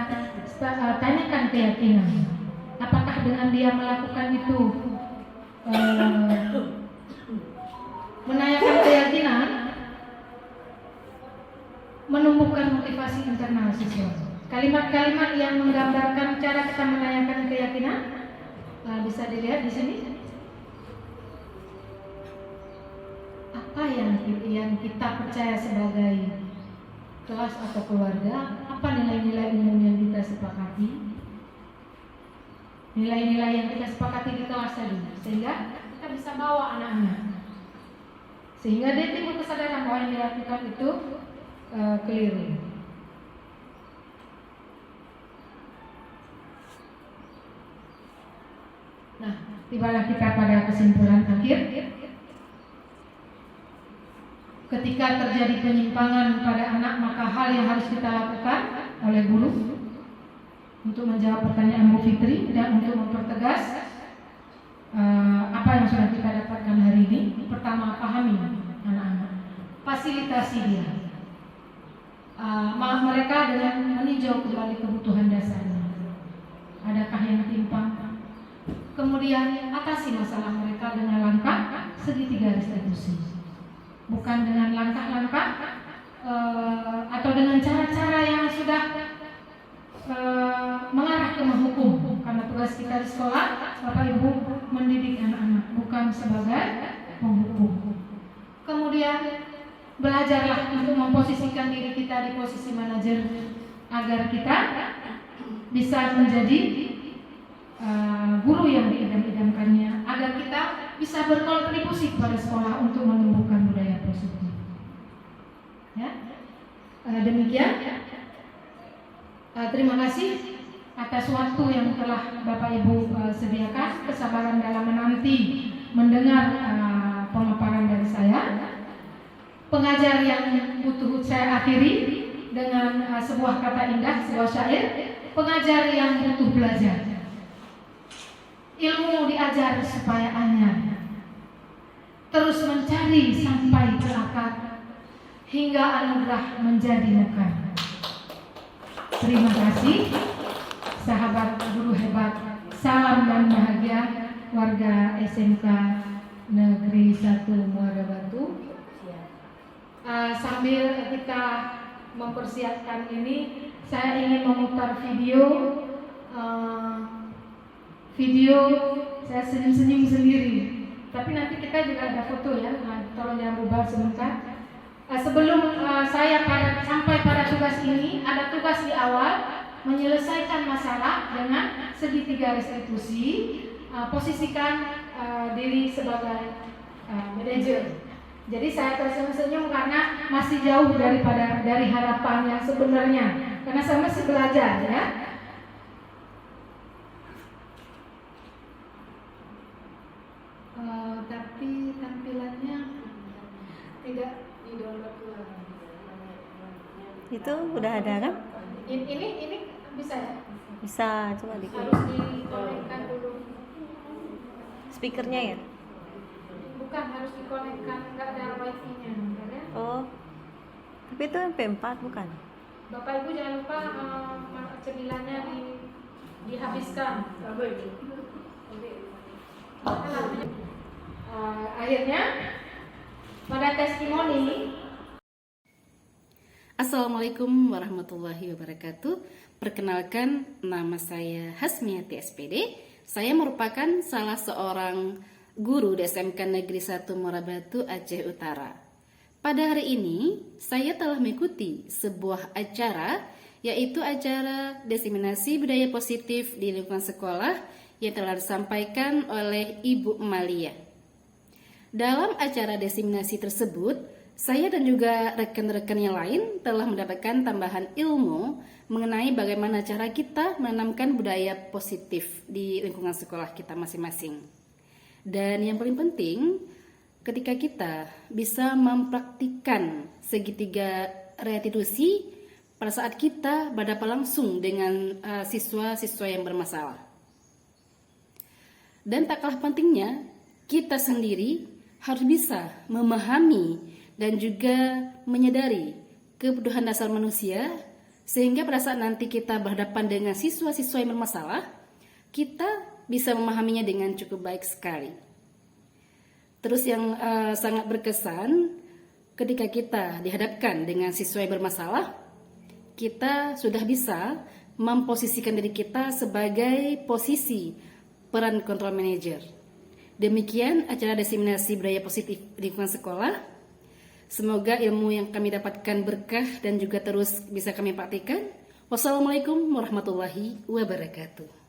S2: tanyakan keyakinan. Apakah dengan dia melakukan itu menanyakan keyakinan menumbuhkan motivasi internal siswa. Kalimat-kalimat yang menggambarkan cara kita menanyakan keyakinan bisa dilihat di sini. Apa yang kita percaya sebagai kelas atau keluarga? Apa nilai-nilai umum yang kita sepakati? Nilai-nilai yang kita sepakati di kelas tadi, sehingga kita bisa bawa anak-anak, sehingga dia timbul kesadaran bahwa yang dilakukan itu keliru. Nah, tibalah kita pada kesimpulan akhir. Ketika terjadi penyimpangan pada anak, maka hal yang harus kita lakukan oleh guru untuk menjawab pertanyaan Bu Fitri dan untuk mempertegas apa yang sudah kita dapatkan hari ini. Pertama, pahami anak-anak, fasilitasi dia, mereka dengan meninjau kembali kebutuhan dasarnya. Adakah yang timpang? Kemudian atasi masalah mereka dengan langkah segitiga restitusi, bukan dengan langkah-langkah atau dengan cara-cara yang sudah mengarah ke menghukum. Karena tugas kita di sekolah, Bapak Ibu, mendidik anak-anak, bukan sebagai penghukum. Kemudian belajarlah untuk memposisikan diri kita di posisi manajer agar kita bisa menjadi guru yang diidam-idamkannya, agar kita bisa berkontribusi pada sekolah untuk menumbuhkan budaya positif. Ya, demikian. Terima kasih atas waktu yang telah Bapak Ibu sediakan, kesabaran dalam menanti mendengar pemaparan dari saya. Pengajar yang butuh saya akhiri dengan sebuah kata indah, sebuah syair. Pengajar yang butuh belajar. Ilmu diajar supaya anyar, terus mencari sampai ke akar, hingga anugerah menjadi mekar. Terima kasih, sahabat guru hebat. Salam dan bahagia warga SMK Negeri 1 Muara Batu. Sambil kita mempersiapkan ini, saya ingin memutar video saya senyum-senyum sendiri. Tapi nanti kita juga ada foto ya. Tolong jangan bubar sebentar. Sebelum saya sampai pada tugas ini, ada tugas di awal menyelesaikan masalah dengan segitiga restitusi. Posisikan diri sebagai manajer. Jadi saya tersenyum-senyum karena masih jauh dari harapan yang sebenarnya. Karena saya masih belajar ya. Tapi tampilannya tidak di-download ulang.
S3: Itu udah ada kan?
S2: Ini bisa ya?
S3: Bisa, coba di
S2: Harus dikonekkan dulu.
S3: speakernya ya?
S2: Bukan, harus dikonekkan, nggak ada wifi-nya ya?
S3: Oh, tapi itu MP4 bukan?
S2: Bapak Ibu jangan lupa cemilannya dihabiskan. Akhirnya pada testimoni.
S5: Assalamualaikum warahmatullahi wabarakatuh. Perkenalkan, nama saya Hasmiati SPD. Saya merupakan salah seorang guru di SMK Negeri 1 Muara Batu, Aceh Utara. Pada hari ini, saya telah mengikuti sebuah acara, yaitu acara diseminasi budaya positif di lingkungan sekolah yang telah disampaikan oleh Ibu Malia. Dalam acara diseminasi tersebut, saya dan juga rekan-rekan yang lain telah mendapatkan tambahan ilmu mengenai bagaimana cara kita menanamkan budaya positif di lingkungan sekolah kita masing-masing. Dan yang paling penting, ketika kita bisa mempraktikkan segitiga restitusi pada saat kita berhadapan langsung dengan siswa-siswa yang bermasalah. Dan tak kalah pentingnya, kita sendiri harus bisa memahami dan juga menyadari kebutuhan dasar manusia, sehingga pada saat nanti kita berhadapan dengan siswa-siswa yang bermasalah, kita bisa memahaminya dengan cukup baik sekali. Terus yang sangat berkesan, ketika kita dihadapkan dengan siswa yang bermasalah, kita sudah bisa memposisikan diri kita sebagai posisi peran control manager. Demikian acara diseminasi budaya positif di lingkungan sekolah. Semoga ilmu yang kami dapatkan berkah dan juga terus bisa kami praktikkan. Wassalamualaikum warahmatullahi wabarakatuh.